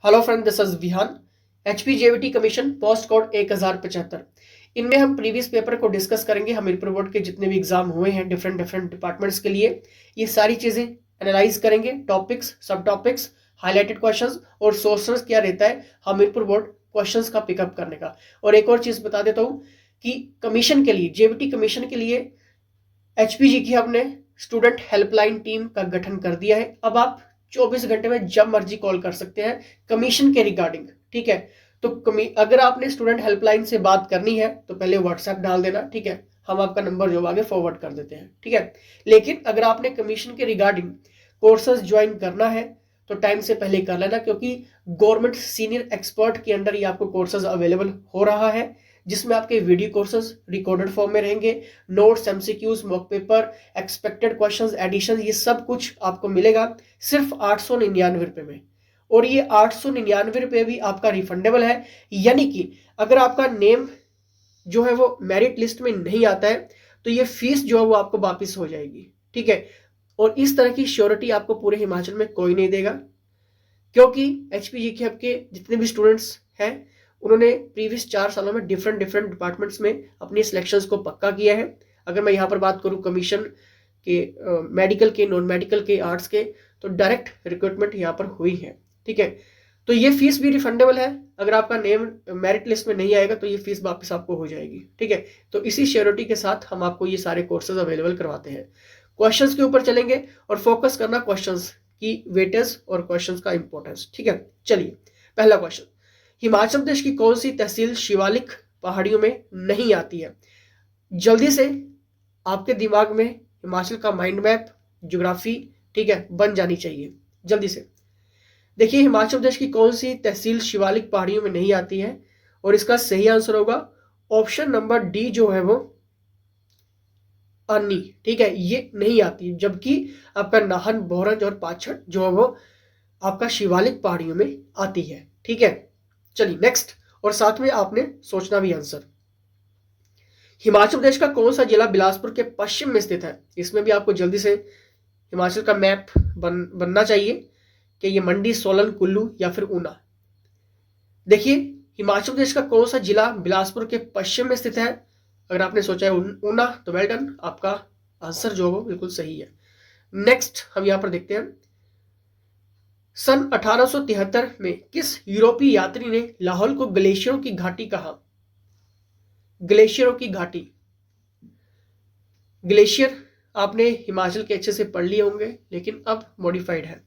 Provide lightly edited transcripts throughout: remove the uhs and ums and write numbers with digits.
Hello friend, this is Vihan. HPJVT commission post code 1075। इनमें हम previous paper को discuss करेंगे। हमीरपुर बोर्ड के जितने भी एग्जाम हुए हैं डिफरेंट डिफरेंट डिपार्टमेंट्स के लिए, ये सारी चीजें एनालाइज करेंगे। टॉपिक्स, सब टॉपिक्स, हाईलाइटेड क्वेश्चंस और सोर्सेस क्या रहता है हमीरपुर बोर्ड क्वेश्चंस का पिकअप करने का। और एक और चीज बता देता हूँ कि कमीशन के लिए, JVT कमीशन के लिए HPG की हमने स्टूडेंट हेल्पलाइन टीम का गठन कर दिया है। अब आप 24 घंटे में जब मर्जी कॉल कर सकते हैं कमीशन के रिगार्डिंग। ठीक है, तो अगर आपने स्टूडेंट हेल्पलाइन से बात करनी है तो पहले व्हाट्सएप डाल देना। ठीक है, हम आपका नंबर जो आगे फॉरवर्ड कर देते हैं। ठीक है, लेकिन अगर आपने कमीशन के रिगार्डिंग कोर्सेज ज्वाइन करना है तो टाइम से पहले कर लेना, क्योंकि गवर्नमेंट सीनियर एक्सपर्ट के अंडर ये आपको कोर्सेज अवेलेबल हो रहा है, जिसमें आपके वीडियो कोर्सेज रिकॉर्डेड फॉर्म में रहेंगे, notes, MCQs, mock paper, expected questions, edition, ये सब कुछ आपको मिलेगा सिर्फ 899 रुपए में। और ये 899 रुपए भी आपका रिफंडेबल है, यानी कि अगर आपका नेम जो है वो मेरिट लिस्ट में नहीं आता है तो ये फीस जो है वो आपको वापिस हो जाएगी। ठीक है, और इस तरह की श्योरिटी आपको पूरे हिमाचल में कोई नहीं देगा, क्योंकि HPG के आपके जितने भी स्टूडेंट्स हैं उन्होंने प्रीवियस 4 सालों में डिफरेंट डिफरेंट डिपार्टमेंट्स में अपनी सिलेक्शंस को पक्का किया है। अगर मैं यहाँ पर बात करूँ कमीशन के, मेडिकल के, नॉन मेडिकल के, आर्ट्स के, तो डायरेक्ट रिक्रूटमेंट यहाँ पर हुई है। ठीक है, तो ये फीस भी रिफंडेबल है। अगर आपका नेम मेरिट लिस्ट में नहीं आएगा तो ये फीस वापस आपको हो जाएगी। ठीक है, तो इसी श्योरिटी के साथ हम आपको ये सारे कोर्सेज अवेलेबल करवाते हैं। क्वेश्चंस के ऊपर चलेंगे और फोकस करना क्वेश्चंस की वेटेज और क्वेश्चंस का इंपॉर्टेंस। ठीक है, चलिए पहला क्वेश्चन, हिमाचल प्रदेश की कौन सी तहसील शिवालिक पहाड़ियों में नहीं आती है? जल्दी से आपके दिमाग में हिमाचल का माइंड मैप, ज्योग्राफी, ठीक है, बन जानी चाहिए जल्दी से। देखिए, हिमाचल प्रदेश की कौन सी तहसील शिवालिक पहाड़ियों में नहीं आती है, और इसका सही आंसर होगा ऑप्शन नंबर डी, जो है वो अन्नी। ठीक है, ये नहीं आती, जबकि आपका नाहन, बोरंज और पाछड़ जो है वो आपका शिवालिक पहाड़ियों में आती है। ठीक है, चलिए नेक्स्ट, और साथ में आपने सोचना भी आंसर। हिमाचल प्रदेश का कौन सा जिला बिलासपुर के पश्चिम में स्थित है? इसमें भी आपको जल्दी से हिमाचल का मैप बनना चाहिए कि ये मंडी, सोलन, कुल्लू या फिर ऊना। देखिए, हिमाचल प्रदेश का कौन सा जिला बिलासपुर के पश्चिम में स्थित है? अगर आपने सोचा है ऊना तो वेल डन, आपका आंसर जो है बिल्कुल सही है। नेक्स्ट हम यहां पर देखते हैं, सन 1873 में किस यूरोपीय यात्री ने लाहौल को ग्लेशियरों की घाटी कहा? ग्लेशियरों की घाटी, ग्लेशियर आपने हिमाचल के अच्छे से पढ़ लिए होंगे, लेकिन अब मॉडिफाइड है।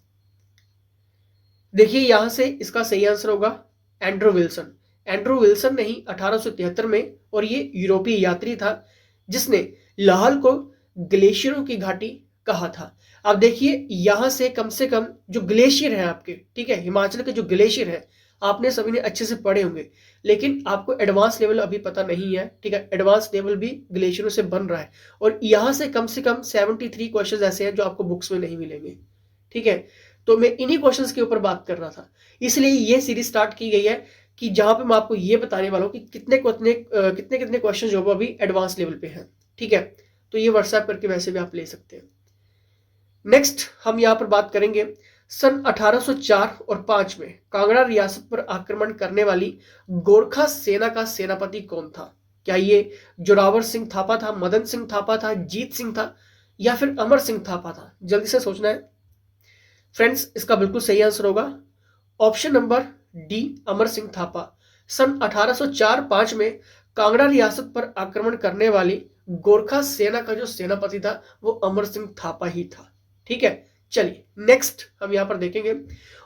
देखिए, यहां से इसका सही आंसर होगा एंड्रू विल्सन। एंड्रू विल्सन ने ही 1873 में, और ये यूरोपीय यात्री था जिसने लाहौल को ग्लेशियरों की घाटी कहा था। अब देखिए, यहां से कम जो ग्लेशियर है आपके, ठीक है, हिमाचल के जो ग्लेशियर है आपने सभी ने अच्छे से पढ़े होंगे, लेकिन आपको एडवांस लेवल अभी पता नहीं है। ठीक है, एडवांस लेवल भी ग्लेशियरों से बन रहा है, और यहां से कम 73 क्वेश्चन ऐसे हैं जो आपको बुक्स में नहीं मिलेंगे। ठीक है, तो मैं इन्हीं क्वेश्चंस के ऊपर बात कर रहा था, इसलिए ये सीरीज स्टार्ट की गई है कि जहां पे मैं आपको ये बताने वाला हूं कि कितने कितने क्वेश्चन जो अभी एडवांस लेवल पे हैं। ठीक है, तो ये व्हाट्सएप करके वैसे भी आप ले सकते हैं। नेक्स्ट हम यहां पर बात करेंगे, सन 1804 और 5 में कांगड़ा रियासत पर आक्रमण करने वाली गोरखा सेना का सेनापति कौन था? क्या ये जोरावर सिंह थापा था, मदन सिंह थापा था, जीत सिंह था, या फिर अमर सिंह थापा था? जल्दी से सोचना है फ्रेंड्स, इसका बिल्कुल सही आंसर होगा option number D, Amar Singh Thapa. सन 1804-5 में कांगड़ा रियासत पर आक्रमण करने वाली गोरखा सेना का जो सेनापति था वो अमर सिंह थापा ही था। ठीक है, चलिए नेक्स्ट हम यहां पर देखेंगे,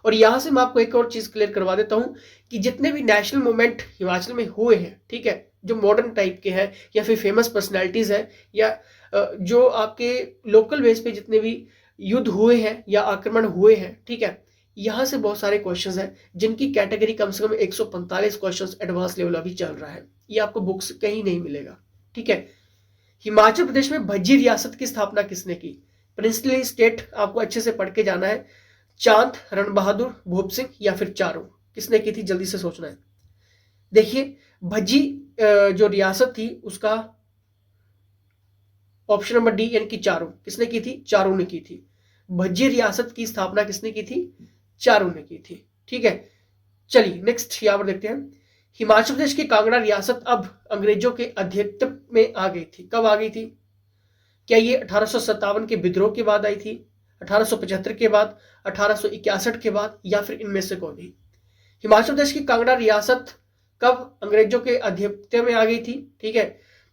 और यहां से मैं आपको एक और चीज क्लियर करवा देता हूं कि जितने भी नेशनल मूवमेंट हिमाचल में हुए हैं, ठीक है, जो मॉडर्न टाइप के हैं या फिर फेमस पर्सनैलिटीज है, या जो आपके लोकल बेस पे जितने भी युद्ध हुए हैं या आक्रमण हुए हैं, ठीक है, यहां से बहुत सारे क्वेश्चंस हैं जिनकी कैटेगरी कम से कम 145 क्वेश्चंस एडवांस लेवल अभी चल रहा है। ये आपको बुक्स कहीं नहीं मिलेगा। ठीक है, हिमाचल प्रदेश में भज्जी रियासत की स्थापना किसने की? प्रिंसली स्टेट आपको अच्छे से पढ़ के जाना है। चांद, रण बहादुर, भूप सिंह या फिर चारों, किसने की थी? जल्दी से सोचना है। देखिए, भज्जी जो रियासत थी उसका ऑप्शन नंबर डी, यानी कि चारों, किसने की थी? चारों ने की थी। भज्जी रियासत की स्थापना किसने की थी? चारों ने की थी। ठीक है, चलिए नेक्स्ट यहाँ पर देखते हैं। हिमाचल प्रदेश की कांगड़ा रियासत अब अंग्रेजों के आधिपत्य में आ गई थी। कब आ गई थी? क्या ये 1857 के विद्रोह के बाद आई थी, 1875 के बाद, 1861 के बाद, या फिर इनमें से कोई भी? हिमाचल प्रदेश की कांगड़ा रियासत कब अंग्रेजों के आधिपत्य में आ गई थी? ठीक है,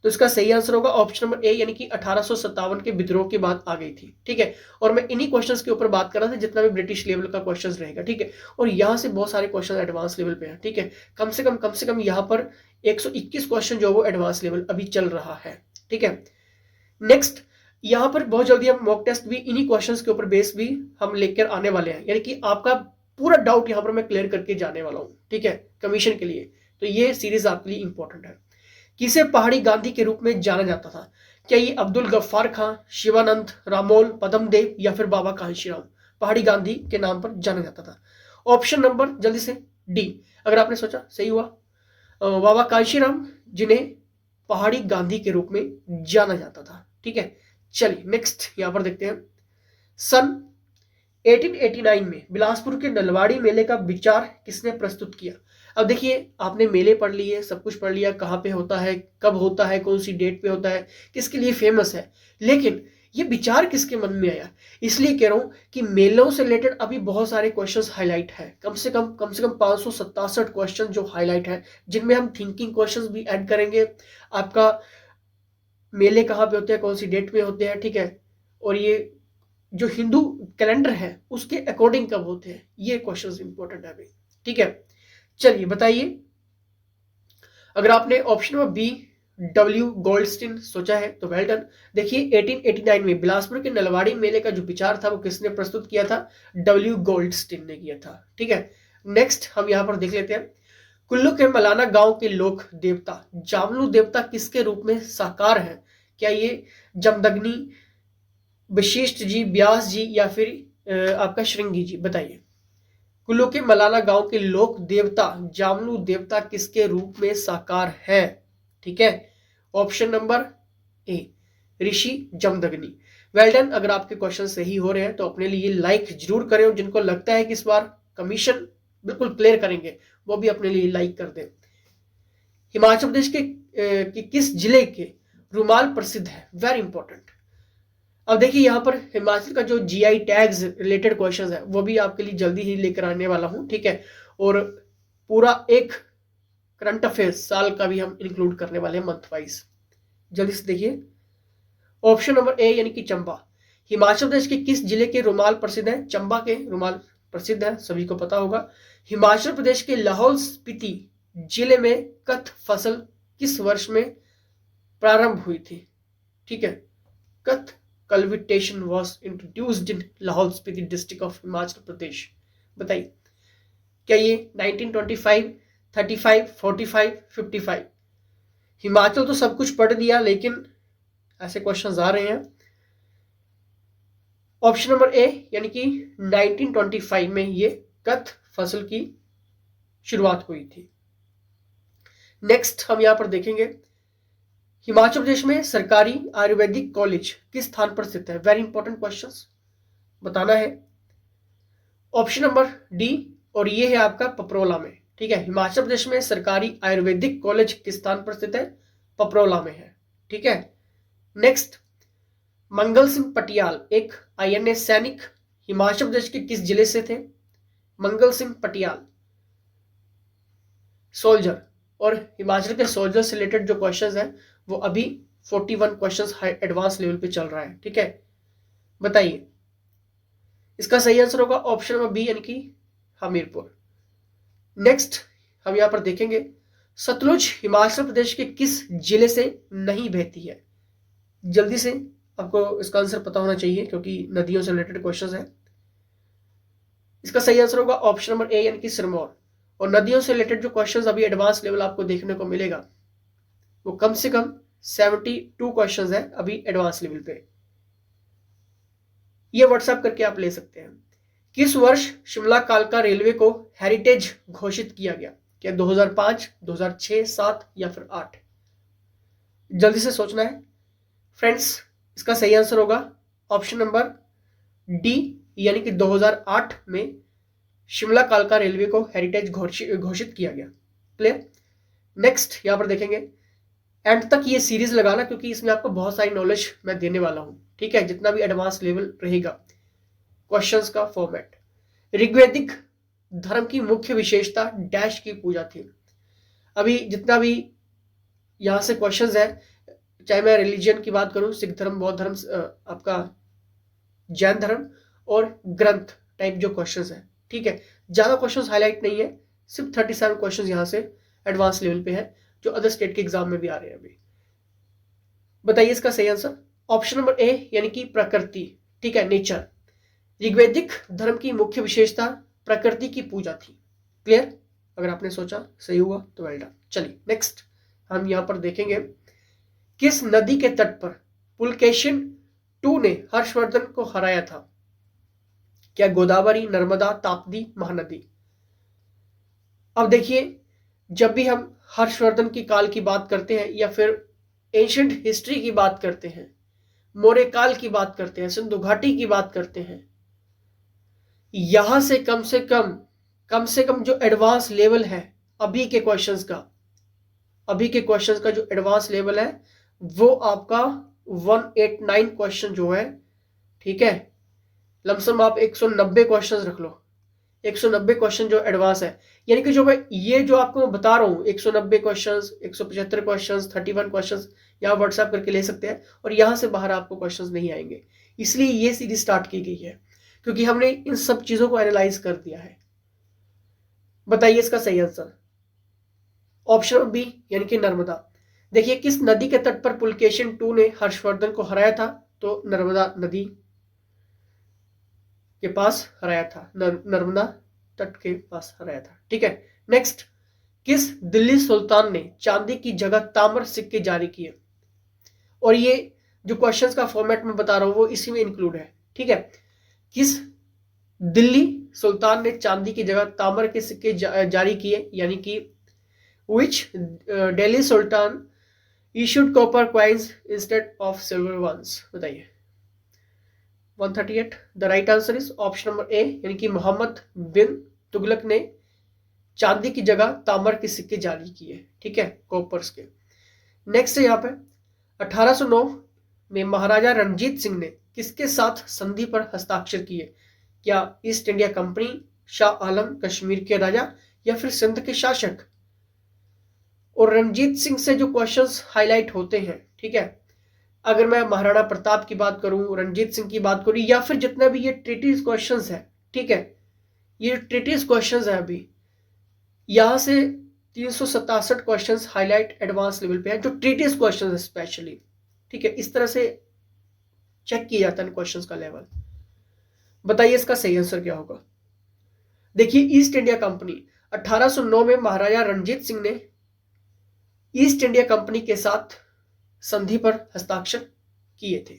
तो इसका सही आंसर होगा ऑप्शन नंबर ए, यानी कि 1857 के विद्रोह के बाद आ गई थी। ठीक है, और मैं इन्हीं क्वेश्चंस के ऊपर बात कर रहा था जितना भी ब्रिटिश लेवल का क्वेश्चंस रहेगा। ठीक है, और यहाँ से बहुत सारे क्वेश्चन एडवांस लेवल पे हैं। ठीक है, कम से कम यहाँ पर 121 क्वेश्चन जो वो एडवांस लेवल अभी चल रहा है। ठीक है, नेक्स्ट यहाँ पर बहुत जल्दी हम मॉक टेस्ट भी इन्हीं क्वेश्चंस के ऊपर बेस भी हम लेकर आने वाले हैं, यानी कि आपका पूरा डाउट यहाँ पर मैं क्लियर करके जाने वाला हूँ। ठीक है, कमीशन के लिए तो ये सीरीज आपके लिए इंपॉर्टेंट है। किसे पहाड़ी गांधी के रूप में जाना जाता था? क्या ये अब्दुल गफ्फार खां, शिवानंद, रामोल, पदमदेव, या फिर बाबा कांशीराम पहाड़ी गांधी के नाम पर जाना जाता था? ऑप्शन नंबर जल्दी से डी। अगर आपने सोचा सही हुआ, बाबा कांशीराम, जिन्हें पहाड़ी गांधी के रूप में जाना जाता था। ठीक है, चलिए नेक्स्ट यहां पर देखते हैं। सन 1889 में बिलासपुर के नलवाड़ी मेले का विचार किसने प्रस्तुत किया? अब देखिए, आपने मेले पढ़ लिए, सब कुछ पढ़ लिया, कहाँ पे होता है, कब होता है, कौन सी डेट पे होता है, किसके लिए फेमस है, लेकिन ये विचार किसके मन में आया? इसलिए कह रहा हूं कि मेलों से रिलेटेड अभी बहुत सारे क्वेश्चंस हाईलाइट है, कम से कम 567 क्वेश्चन जो हाईलाइट है, जिनमें हम थिंकिंग क्वेश्चंस भी ऐड करेंगे। आपका मेले कहाँ पे होते हैं, कौन सी डेट पे होते हैं, ठीक है, और ये जो हिंदू कैलेंडर है उसके अकॉर्डिंग कब होते हैं, ये क्वेश्चंस इंपॉर्टेंट है अभी। ठीक है, चलिए बताइए। अगर आपने option number B W Goldstein सोचा है तो वेल डन। देखिए 1889 में बिलासपुर के नलवाड़ी मेले का जो विचार था वो किसने प्रस्तुत किया था? डब्ल्यू गोल्डस्टीन ने किया था। ठीक है, नेक्स्ट हम यहां पर देख लेते हैं। कुल्लू के मलाना गांव के लोक देवता जामलू देवता किसके रूप में साकार है? क्या ये जमदग्नि, वशिष्ठ जी, व्यास जी, या फिर आपका श्रृंगी जी? बताइए। कुल्लू के मलाना गांव के लोक देवता जामलू देवता किसके रूप में साकार है? ठीक है, ऑप्शन नंबर ए ऋषि जमदग्नि। Well done. अगर आपके क्वेश्चन सही हो रहे हैं तो अपने लिए लाइक जरूर करें, और जिनको लगता है कि इस बार कमीशन बिल्कुल क्लियर करेंगे वो भी अपने लिए लाइक कर दें। हिमाचल प्रदेश के किस जिले के रुमाल प्रसिद्ध है? Very important. अब देखिए यहाँ पर हिमाचल का जो जीआई टैग्स रिलेटेड क्वेश्चंस है वो भी आपके लिए जल्दी ही लेकर आने वाला हूं। ठीक है, और पूरा एक करंट अफेयर्स साल का भी हम इंक्लूड करने वाले हैं मंथ वाइज। जल्दी से देखिए ऑप्शन नंबर ए, यानी कि चंबा। हिमाचल प्रदेश के किस जिले के रुमाल प्रसिद्ध है? चंबा के रुमाल प्रसिद्ध है, सभी को पता होगा। हिमाचल प्रदेश के लाहौल स्पीति जिले में कथ फसल किस वर्ष में प्रारंभ हुई थी? ठीक है, kuth cultivation was introduced in Lahaul Spiti district of Himachal Pradesh. बताइए, क्या ये 1925, 35, 45, 55? हिमाचल तो सब कुछ पढ़ दिया, लेकिन ऐसे क्वेश्चंस आ रहे हैं। ऑप्शन नंबर ए, यानी कि 1925 में ये कथ फसल की शुरुआत हुई थी। नेक्स्ट हम यहां पर देखेंगे, हिमाचल प्रदेश में सरकारी आयुर्वेदिक कॉलेज किस स्थान पर स्थित है? वेरी इंपॉर्टेंट क्वेश्चंस बताना है। ऑप्शन नंबर डी, और ये है आपका पपरोला में। ठीक है, हिमाचल प्रदेश में सरकारी आयुर्वेदिक कॉलेज किस स्थान पर स्थित है? पपरोला में है। ठीक है, नेक्स्ट मंगल सिंह पटियाल एक आईएनएस सैनिक हिमाचल प्रदेश के किस जिले से थे? मंगल सिंह पटियाल सोल्जर, और हिमाचल के सोल्जर से रिलेटेड जो क्वेश्चंस है वो अभी 41 क्वेश्चंस एडवांस लेवल पे चल रहा है। ठीक है, बताइए। इसका सही आंसर होगा ऑप्शन नंबर बी, यानी कि हमीरपुर। नेक्स्ट हम यहां पर देखेंगे, सतलुज हिमाचल प्रदेश के किस जिले से नहीं बहती है? जल्दी से आपको इसका आंसर पता होना चाहिए क्योंकि नदियों से रिलेटेड क्वेश्चंस है। इसका सही आंसर होगा ऑप्शन नंबर ए, यानी कि सिरमौर। और नदियों से रिलेटेड जो क्वेश्चंस अभी एडवांस लेवल आपको देखने को मिलेगा वो कम से कम 72 क्वेश्चंस है अभी एडवांस लेवल पे। ये व्हाट्सएप करके आप ले सकते हैं। किस वर्ष शिमला कालका रेलवे को हेरिटेज घोषित किया गया? क्या 2005, 2006, 7 या फिर 8? जल्दी से सोचना है फ्रेंड्स। इसका सही आंसर होगा ऑप्शन नंबर डी, यानी कि 2008 में शिमला कालका रेलवे को हेरिटेज घोषित किया गया। क्लियर। नेक्स्ट यहां पर देखेंगे, एंड तक ये सीरीज लगाना क्योंकि इसमें आपको बहुत सारी नॉलेज मैं देने वाला हूं। ठीक है, जितना भी एडवांस लेवल रहेगा क्वेश्चंस का फॉर्मेट। ऋग्वैदिक धर्म की मुख्य विशेषता डैश की पूजा थी। अभी जितना भी यहां से क्वेश्चंस है, चाहे मैं रिलीजन की बात करूं, सिख धर्म, बौद्ध धर्म, आपका जैन धर्म और ग्रंथ टाइप जो क्वेश्चंस है, ठीक है, ज्यादा क्वेश्चंस हाईलाइट नहीं है, सिर्फ 37 क्वेश्चंस यहां से एडवांस लेवल पे है जो अदर स्टेट के एग्जाम में भी आ रहे हैं अभी। बताइए इसका सही आंसर। ऑप्शन नंबर ए यानी कि प्रकृति। ठीक है, नेचर। ऋग्वैदिक धर्म की मुख्य विशेषता प्रकृति की पूजा थी। क्लियर। अगर आपने सोचा सही हुआ तो वेल डन। चलिए नेक्स्ट हम यहां पर देखेंगे, किस नदी के तट पर पुलकेशिन II ने हर्षवर्धन को हराया था? क्या गोदावरी, नर्मदा, ताप्ती, महानदी? अब देखिए, जब भी हम हर्षवर्धन की काल की बात करते हैं या फिर एंशिएंट हिस्ट्री की बात करते हैं, मौर्य काल की बात करते हैं, सिंधु घाटी की बात करते हैं, यहां से कम से कम जो एडवांस लेवल है अभी के क्वेश्चंस का जो एडवांस लेवल है वो आपका 189 क्वेश्चन जो है, ठीक है, लमसम आप 190 क्वेश्चंस रख लो, 190 क्वेश्चन जो एडवांस है, यानी कि जो मैं ये जो आपको मैं बता रहा हूं 190 क्वेश्चंस, 175 क्वेश्चंस, 31 क्वेश्चंस यहां व्हाट्सएप करके ले सकते हैं और यहां से बाहर आपको क्वेश्चंस नहीं आएंगे। इसलिए ये सीरीज स्टार्ट की गई है क्योंकि हमने इन सब चीजों को एनालाइज कर दिया है। बताइए इसका सही आंसर। ऑप्शन बी यानी कि नर्मदा। देखिए, किस नदी के तट पर पुलकेशिन II ने हर्षवर्धन को हराया था? तो नर्मदा नदी के पास हराया था, नर्मदा तट के पास हराया था। ठीक है, नेक्स्ट, किस दिल्ली सुल्तान ने चांदी की जगह ताम्र सिक्के जारी किए? और ये जो क्वेश्चंस का फॉर्मेट मैं बता रहा हूं वो इसी में इंक्लूड है। ठीक है, किस दिल्ली सुल्तान ने चांदी की जगह ताम्र के सिक्के जारी किए? यानी कि which Delhi Sultan issued copper coins instead of silver ones? बताइए। 138 the right answer is option number A यानी कि मोहम्मद बिन तुगलक ने चांदी की जगह तांबर के सिक्के जारी किए। ठीक है, कॉपर्स के। नेक्स्ट है यहाँ पे 1809 में महाराजा रणजीत सिंह ने किसके साथ संधि पर हस्ताक्षर किए? क्या east India company, Shah Alam Kashmir के राजा या फिर सिंध के शासक? और रणजीत सिंह से जो क्वेश्चंस हाईलाइट होते हैं, ठीक है, अगर मैं महाराणा प्रताप की बात करूं, रणजीत सिंह की बात करूं या फिर जितना भी ये ट्रीटीज क्वेश्चंस है, ठीक है, ये ट्रीटीज क्वेश्चंस है, अभी यहां से 367 क्वेश्चंस हाईलाइट एडवांस लेवल पे है जो ट्रीटीज क्वेश्चंस है स्पेशली। ठीक है, इस तरह से चेक किया जाता है क्वेश्चंस का लेवल। बताइए इसका सही आंसर क्या होगा। देखिए, ईस्ट इंडिया कंपनी 1809 में महाराजा रणजीत सिंह ने ईस्ट इंडिया कंपनी के साथ संधि पर हस्ताक्षर किए थे।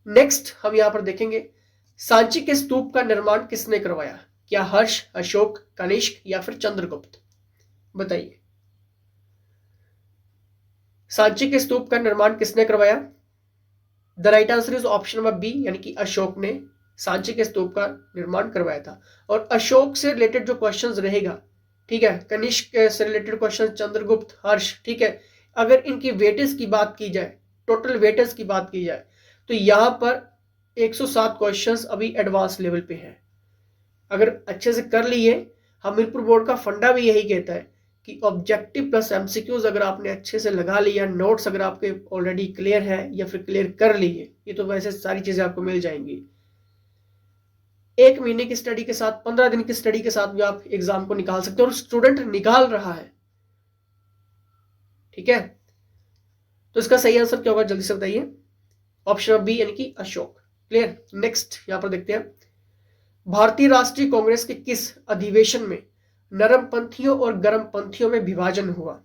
नेक्स्ट हम यहां पर देखेंगे, सांची के स्तूप का निर्माण किसने करवाया? क्या हर्ष, अशोक, कनिष्क या फिर चंद्रगुप्त? बताइए, सांची के स्तूप का निर्माण किसने करवाया? The right answer is option number B यानी कि अशोक ने सांची के स्तूप का निर्माण करवाया था। और अशोक से रिलेटेड जो क्वेश्चंस रहेगा, ठीक है, कनिष्क से रिलेटेड क्वेश्चन, चंद्रगुप्त, हर्ष, ठीक है, अगर इनकी वेटेज की बात की जाए, टोटल वेटेज की बात की जाए, तो यहां पर 107 क्वेश्चंस अभी एडवांस लेवल पे है। अगर अच्छे से कर लिए, हमीरपुर बोर्ड का फंडा भी यही कहता है कि ऑब्जेक्टिव प्लस एमसीक्यूज अगर आपने अच्छे से लगा लिया, नोट्स अगर आपके ऑलरेडी क्लियर है या फिर क्लियर कर लिए, ये तो वैसे सारी चीजें आपको मिल जाएंगी। 1 महीने की स्टडी के साथ, 15 दिन की स्टडी के साथ भी आप एग्जाम को निकाल सकते हो और स्टूडेंट निकाल रहा है। ठीक है, तो इसका सही आंसर क्या होगा जल्दी से बताइए। ऑप्शन बी यानी कि अशोक। क्लियर। नेक्स्ट यहां पर देखते हैं, भारतीय राष्ट्रीय कांग्रेस के किस अधिवेशन में नरम पंथियों और गर्म पंथियों में विभाजन हुआ?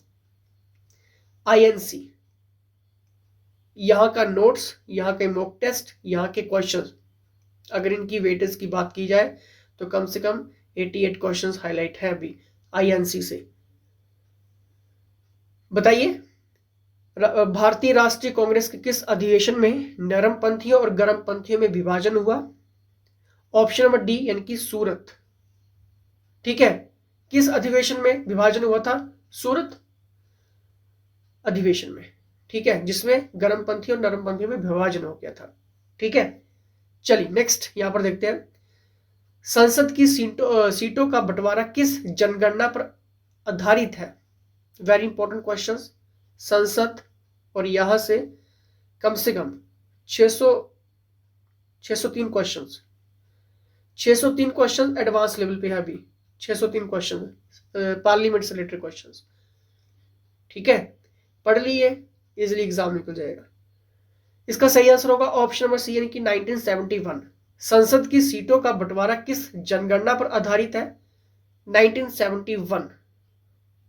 आईएनसी। यहां का नोट्स, यहां के मॉक टेस्ट, यहां के क्वेश्चंस, अगर इनकी वेटेज की बात की जाए तो कम से कम 88 क्वेश्चंस हाईलाइट है अभी आईएनसी से। बताइए, भारतीय राष्ट्रीय कांग्रेस के किस अधिवेशन में नरम पंथियों और गर्म पंथियों में विभाजन हुआ? ऑप्शन नंबर डी यानी कि सूरत। ठीक है, किस अधिवेशन में विभाजन हुआ था? सूरत अधिवेशन में, ठीक है, जिसमें गर्मपंथी और नरमपंथी में विभाजन हो गया था। ठीक है, चलिए नेक्स्ट यहां पर देखते हैं, संसद की सीटों का बंटवारा किस जनगणना पर आधारित है? Very important question. संसद और यहां से कम 603 क्वेश्चन, 603 क्वेश्चन एडवांस लेवल पे है अभी, 603 क्वेश्चन पार्लियामेंट से रिलेटेड क्वेश्चन। ठीक है, पढ़ लिए, इजिली एग्जाम निकल जाएगा। इसका सही आंसर होगा ऑप्शन नंबर सी, यानी कि 1971। संसद की सीटों का बंटवारा किस जनगणना पर आधारित है? 1971।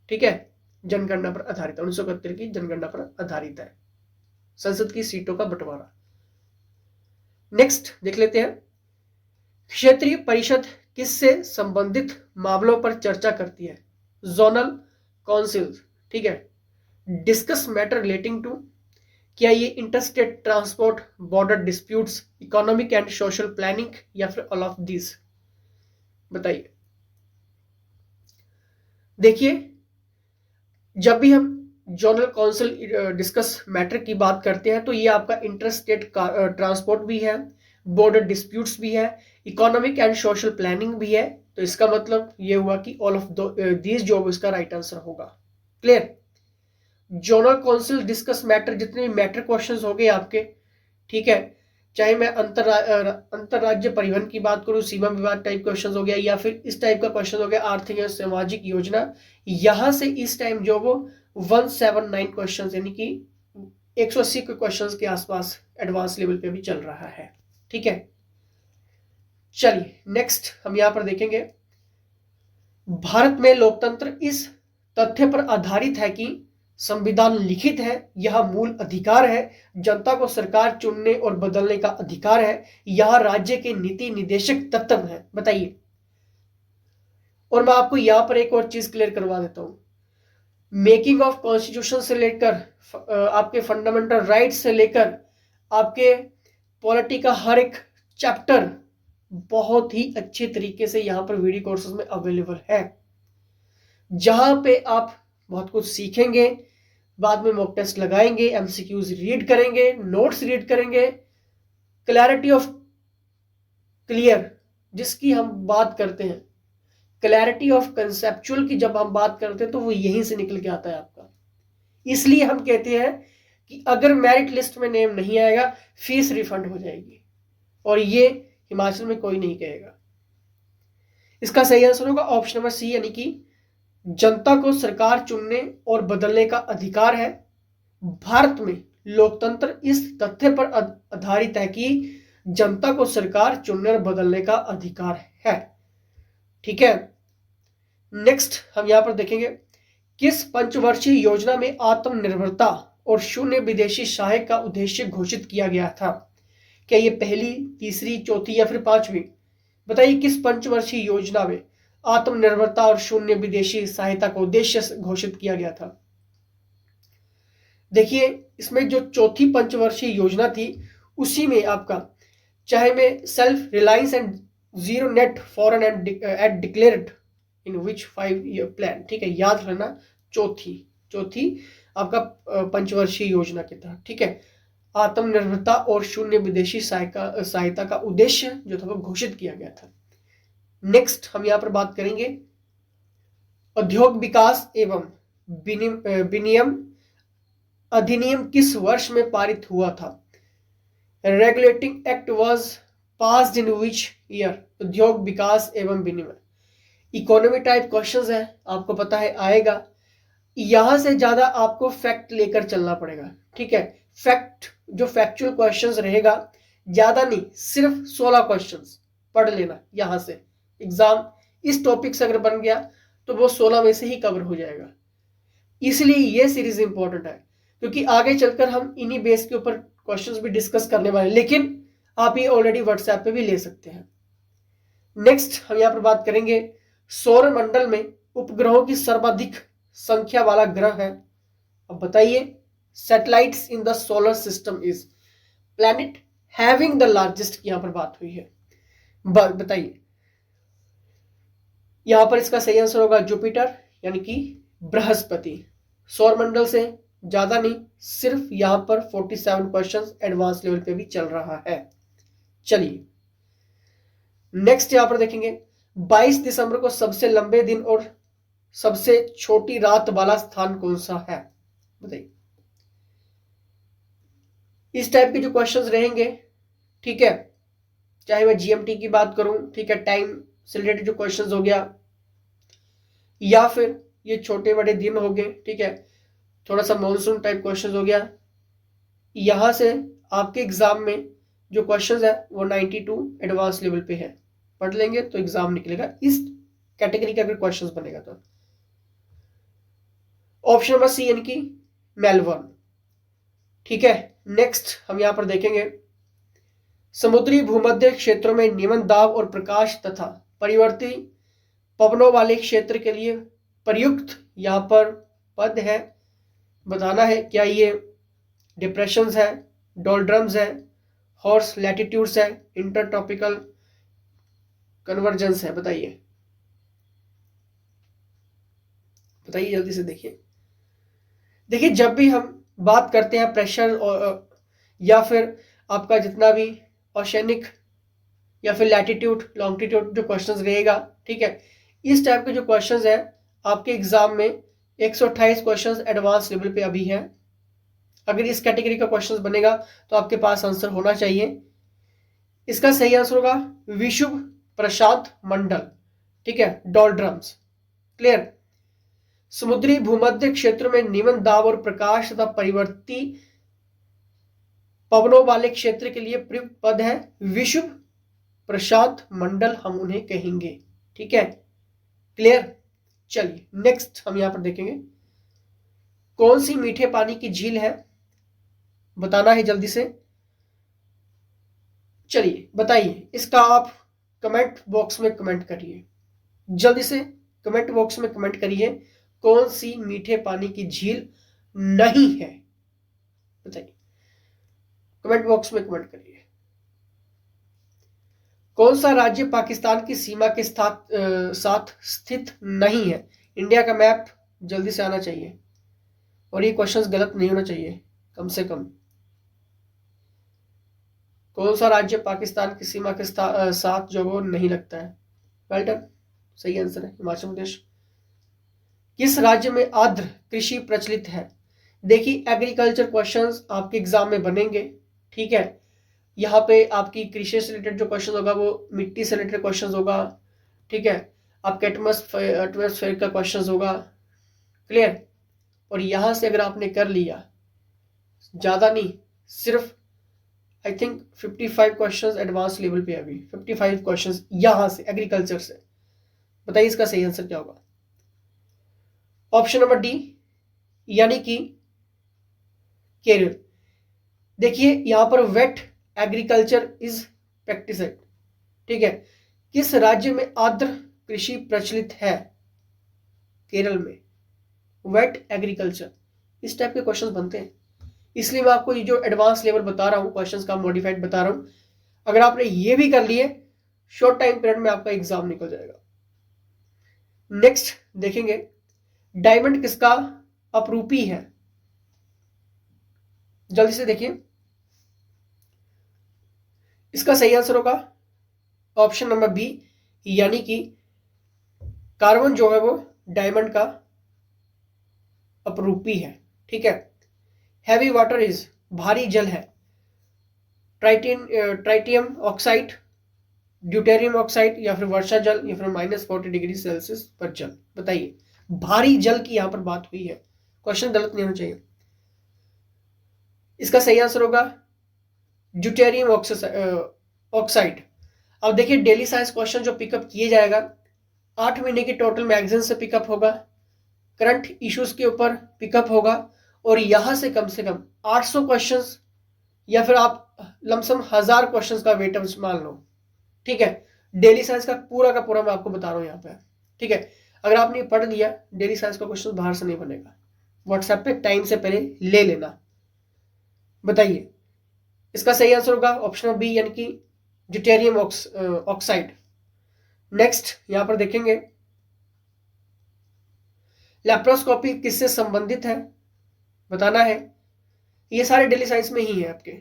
ठीक है, जनगणना पर आधारित है, 1971 की जनगणना पर आधारित है संसद की सीटों का बंटवारा। नेक्स्ट देख लेते हैं, क्षेत्रीय परिषद किससे संबंधित मामलों पर चर्चा करती है? Zonal council. ठीक है, डिस्कस मैटर रिलेटिंग टू, क्या ये interstate transport, border disputes, economic and social planning, या फिर ऑल ऑफ दिस? बताइए। देखिए, जब भी हम जोनल काउंसिल डिस्कस मैटर की बात करते हैं तो ये आपका इंटरस्टेट ट्रांसपोर्ट भी है, बॉर्डर डिस्प्यूट्स भी है, इकोनॉमिक एंड सोशल प्लानिंग भी है। तो इसका मतलब ये हुआ कि ऑल ऑफ दीज जो इसका राइट आंसर होगा। Clear? Zonal council discuss matter, जितने मैटर क्वेश्चंस हो गए आपके, ठीक है, चाहे मैं अंतरराज्य परिवहन की बात करूं, सीमा विवाद टाइप क्वेश्चन हो गया, या फिर इस टाइप का क्वेश्चन हो गया आर्थिक या सामाजिक योजना, यहां से इस टाइम जो वो 179 क्वेश्चन यानी कि 180 के क्वेश्चंस के आसपास एडवांस लेवल पे भी चल रहा है। ठीक है, चलिए नेक्स्ट हम यहां पर देखेंगे, भारत में लोकतंत्र इस तथ्य पर आधारित है कि संविधान लिखित है, यह मूल अधिकार है, जनता को सरकार चुनने और बदलने का अधिकार है, यह राज्य के नीति निदेशक तत्व है। बताइए। और मैं आपको यहां पर एक और चीज क्लियर करवा देता हूं, मेकिंग ऑफ कॉन्स्टिट्यूशन से लेकर आपके फंडामेंटल राइट्स से लेकर आपके पॉलिटी का हर एक चैप्टर बहुत ही अच्छे तरीके से यहां पर वीडियो कोर्सेज में अवेलेबल है, जहां पे आप बहुत कुछ सीखेंगे, बाद में मॉक टेस्ट लगाएंगे, एमसीक्यूज रीड करेंगे, नोट्स रीड करेंगे, क्लैरिटी ऑफ क्लियर जिसकी हम बात करते हैं, क्लैरिटी ऑफ कंसेप्चुअल की जब हम बात करते हैं तो वो यहीं से निकल के आता है आपका। इसलिए हम कहते हैं कि अगर मेरिट लिस्ट में नेम नहीं आएगा फीस रिफंड हो जाएगी, और ये हिमाचल में कोई नहीं कहेगा। इसका सही आंसर होगा ऑप्शन नंबर सी, यानी कि जनता को सरकार चुनने और बदलने का अधिकार है। भारत में लोकतंत्र इस तथ्य पर आधारित है कि जनता को सरकार चुनने और बदलने का अधिकार है। ठीक है, नेक्स्ट हम यहां पर देखेंगे, किस पंचवर्षीय योजना में आत्मनिर्भरता और शून्य विदेशी सहायता का उद्देश्य घोषित किया गया था? क्या ये पहली, तीसरी, चौथी या फिर पांचवी? बताइए, किस पंचवर्षीय योजना में आत्मनिर्भरता और शून्य विदेशी सहायता का उद्देश्य घोषित किया गया था? देखिए, इसमें जो चौथी पंचवर्षीय योजना थी उसी में आपका, चाहे मैं self reliance and zero net foreign and declared in which 5 year plan, ठीक है, याद रखना, चौथी आपका पंचवर्षीय योजना के तहत, ठीक है, आत्मनिर्भरता और शून्य विदेशी सहायता का उद्देश्य जो था वो घोषित किया गया था। नेक्स्ट हम यहां पर बात करेंगे, उद्योग विकास एवं विनियम अधिनियम किस वर्ष में पारित हुआ था? Regulating act was passed in which year? उद्योग विकास एवं विनिमय, इकोनॉमी टाइप क्वेश्चंस है, आपको पता है आएगा। यहां से ज्यादा आपको फैक्ट लेकर चलना पड़ेगा, ठीक है, फैक्ट जो फैक्चुअल क्वेश्चंस रहेगा, ज्यादा नहीं, सिर्फ 16 क्वेश्चंस पढ़ लेना यहां से। एग्जाम इस टॉपिक से अगर बन गया तो वो 16 में से ही कवर हो जाएगा। इसलिए ये सीरीज इंपॉर्टेंट है, क्योंकि आगे चलकर हम इन्हीं बेस के ऊपर क्वेश्चंस भी डिस्कस करने वाले, लेकिन आप ये ऑलरेडी व्हाट्सएप पे भी ले सकते हैं। नेक्स्ट हम यहां पर बात करेंगे, सौर मंडल में उपग्रहों की सर्वाधिक संख्या वाला ग्रह है? अब बताइए, satellites in the solar system is planet having the largest की यहां पर बात हुई है, बताइए। यहां पर इसका सही आंसर होगा जुपिटर यानी कि बृहस्पति। सौर मंडल से ज्यादा नहीं, सिर्फ यहां पर 47 क्वेश्चंस एडवांस लेवल पे भी चल रहा है। चलिए नेक्स्ट यहां पर देखेंगे 22 दिसंबर को सबसे लंबे दिन और सबसे छोटी रात वाला स्थान कौन सा है, बताइए। इस टाइप के जो क्वेश्चंस रहेंगे, ठीक है, चाहे मैं जीएमटी की बात करूं, ठीक है, टाइम से रिलेटेड जो क्वेश्चंस हो गया, या फिर ये छोटे बड़े दिन हो गए, ठीक है, थोड़ा सा मॉनसून टाइप क्वेश्चंस हो गया, यहां से आपके एग्जाम में जो क्वेश्चंस है वो 92 एडवांस लेवल पे है। पढ़ लेंगे तो एग्जाम निकलेगा, इस कैटेगरी का अगर क्वेश्चंस बनेगा तो। ऑप्शन नंबर सी यानी कि मेलबर्न, ठीक है। नेक्स्ट हम यहां पर देखेंगे समुद्री भूमध्य क्षेत्रों में निम्न दाब और प्रकाश तथा परिवर्ती पवनों वाले क्षेत्र के लिए प्रयुक्त यहां पर पद है, बताना है क्या ये डिप्रेशंस है, डोल्ड्रम्स है, हॉर्स लैटिट्यूड्स है, इंटरट्रॉपिकल कन्वर्जेंस है, बताइए बताइए जल्दी से। देखिए जब भी हम बात करते हैं प्रेशर या फिर आपका जितना भी ओशनिक या फिर लैटिट्यूड लॉन्गिट्यूड जो क्वेश्चंस रहेगा, ठीक है, इस टाइप के जो क्वेश्चंस है आपके एग्जाम में 128 क्वेश्चंस एडवांस लेवल पे अभी है। अगर इस कैटेगरी का क्वेश्चंस बनेगा तो आपके पास आंसर होना चाहिए। इसका सही आंसर होगा विषुव प्रशांत मंडल, ठीक है, डोल्ड्रम्स। क्लियर। समुद्री भूमध्य क्षेत्र में निम्न दाब और प्रकाश तथा परिवर्ती पवनों वाले क्षेत्र के लिए प्रयुक्त पद है विषुव प्रशांत मंडल, हम उन्हें कहेंगे, ठीक है। क्लियर। चलिए नेक्स्ट हम यहां पर देखेंगे कौन सी मीठे पानी की झील है, बताना है जल्दी से। चलिए बताइए, इसका आप कमेंट बॉक्स में कमेंट करिए, जल्दी से कमेंट बॉक्स में कमेंट करिए कौन सी मीठे पानी की झील नहीं है, बताइए कमेंट बॉक्स में कमेंट करिए। कौन सा राज्य पाकिस्तान की सीमा के साथ स्थित नहीं है, इंडिया का मैप जल्दी से आना चाहिए और ये क्वेश्चंस गलत नहीं होना चाहिए कम से कम। कौन सा राज्य पाकिस्तान की सीमा के साथ जो वो नहीं लगता है, वेल डन, सही आंसर है हिमाचल प्रदेश। किस राज्य में आर्द्र कृषि प्रचलित है, देखिए एग्रीकल्चर क्वेश्चंस आपके एग्जाम में बनेंगे, ठीक है। यहाँ पे आपकी कृषि से रिलेटेड जो क्वेश्चन होगा वो मिट्टी से रिलेटेड क्वेश्चन होगा, ठीक है, आपके एटमॉस्फेयर का क्वेश्चन होगा। क्लियर। और यहां से अगर आपने कर लिया, ज्यादा नहीं, सिर्फ I think 55 questions advance level पे, अभी 55 क्वेश्चंस यहां से एग्रीकल्चर से, बताइए इसका सही आंसर क्या होगा। ऑप्शन नंबर डी यानी कि केरल। देखिए यहां पर वेट एग्रीकल्चर इज प्रैक्टिसेड, ठीक है। किस राज्य में आर्द्र कृषि प्रचलित है, केरल में वेट एग्रीकल्चर, इस टाइप के क्वेश्चंस बनते हैं। इसलिए मैं आपको ये जो एडवांस लेवल बता रहा हूं, क्वेश्चंस का मॉडिफाइड बता रहा हूं, अगर आपने ये भी कर लिए शॉर्ट टाइम पीरियड में आपका एग्जाम निकल जाएगा। नेक्स्ट देखेंगे डायमंड किसका अपरूपी है, जल्दी से देखिए। इसका सही आंसर होगा ऑप्शन नंबर बी यानी कि कार्बन जो है वो डायमंड का अपरूपी है, ठीक है। हैवी वाटर इज भारी जल है, ट्राइटियम ऑक्साइड, ड्यूटेरियम ऑक्साइड या फिर वर्षा जल या फिर -40 डिग्री सेल्सियस पर जल, बताइए। भारी जल की यहां पर बात हुई है, क्वेश्चन गलत नहीं होना चाहिए। इसका सही आंसर होगा ड्यूटेरियम ऑक्साइड। अब देखिए डेली साइंस क्वेश्चन जो पिकअप किए जाएगा 8 महीने के टोटल मैगजीन से पिकअप होगा, करंट इश्यूज के ऊपर पिकअप होगा, और यहां से कम 800 क्वेश्चंस या फिर आप लमसम 1000 क्वेश्चंस का वेटेज मान लो, ठीक है। डेली साइंस का पूरा मैं आपको बता रहा हूं यहाँ पे, ठीक है। अगर आपने पढ़ लिया डेली साइंस का क्वेश्चन बाहर से नहीं बनेगा, व्हाट्सएप पे टाइम से पहले ले लेना, बताइए। इसका सही आंसर होगा ऑप्शन बी यानी कि ड्यूटेरियम ऑक्साइड। नेक्स्ट यहां पर देखेंगे लैप्रोस्कोपी किससे संबंधित है बताना है। ये सारे डेली साइंस में ही है आपके,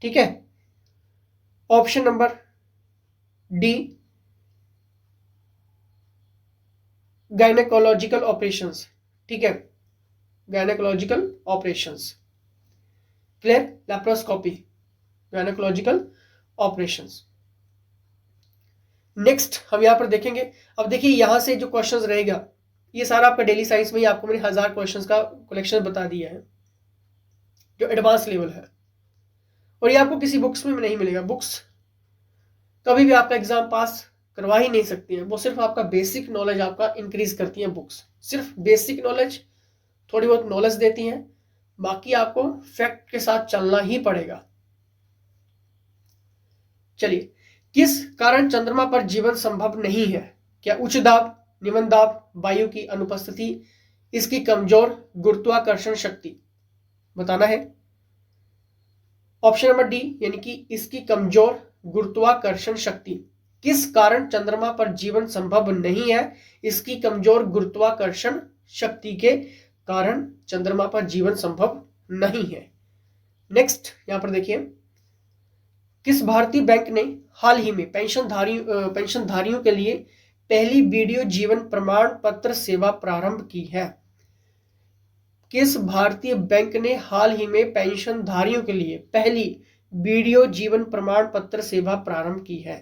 ठीक है। Option number D, gynaecological operations, ठीक है, gynaecological operations. Clear, laparoscopy, gynaecological operations. Next हम यहां पर देखेंगे। अब देखिए यहां से जो क्वेश्चंस रहेगा ये सारा आपका डेली साइंस में ही आपको मैंने 1000 क्वेश्चंस का कलेक्शन बता दिया है जो एडवांस लेवल है, और ये आपको किसी बुक्स में नहीं मिलेगा। बुक्स कभी भी आपका एग्जाम पास करवा ही नहीं सकती है, वो सिर्फ आपका बेसिक नॉलेज आपका इंक्रीज करती है। बुक्स सिर्फ बेसिक नॉलेज, थोड़ी बहुत नॉलेज देती हैं, बाकी आपको फैक्ट के साथ चलना ही पड़ेगा। चलिए, किस कारण चंद्रमा पर जीवन संभव नहीं है? क्या उच्च दाब, निम्न दाब, वायु की अनुपस्थिति, इसकी कमजोर गुरुत्वाकर्षण शक्ति बताना है। ऑप्शन नंबर डी, यानी कि इसकी कमजोर गुरुत्वाकर्षण शक्ति। किस कारण चंद्रमा पर जीवन संभव नहीं है? इसकी कमजोर गुरुत्वाकर्षण शक्ति के कारण चंद्रमा पर जीवन संभव नहीं है। नेक्स्ट यहां पर देखिए, किस भारतीय बैंक ने हाल ही में पेंशनधारियों के लिए पहली वीडियो जीवन प्रमाण पत्र सेवा प्रारंभ की है? किस भारतीय बैंक ने हाल ही में पेंशनधारियों के लिए पहली वीडियो जीवन प्रमाण पत्र सेवा प्रारंभ की है?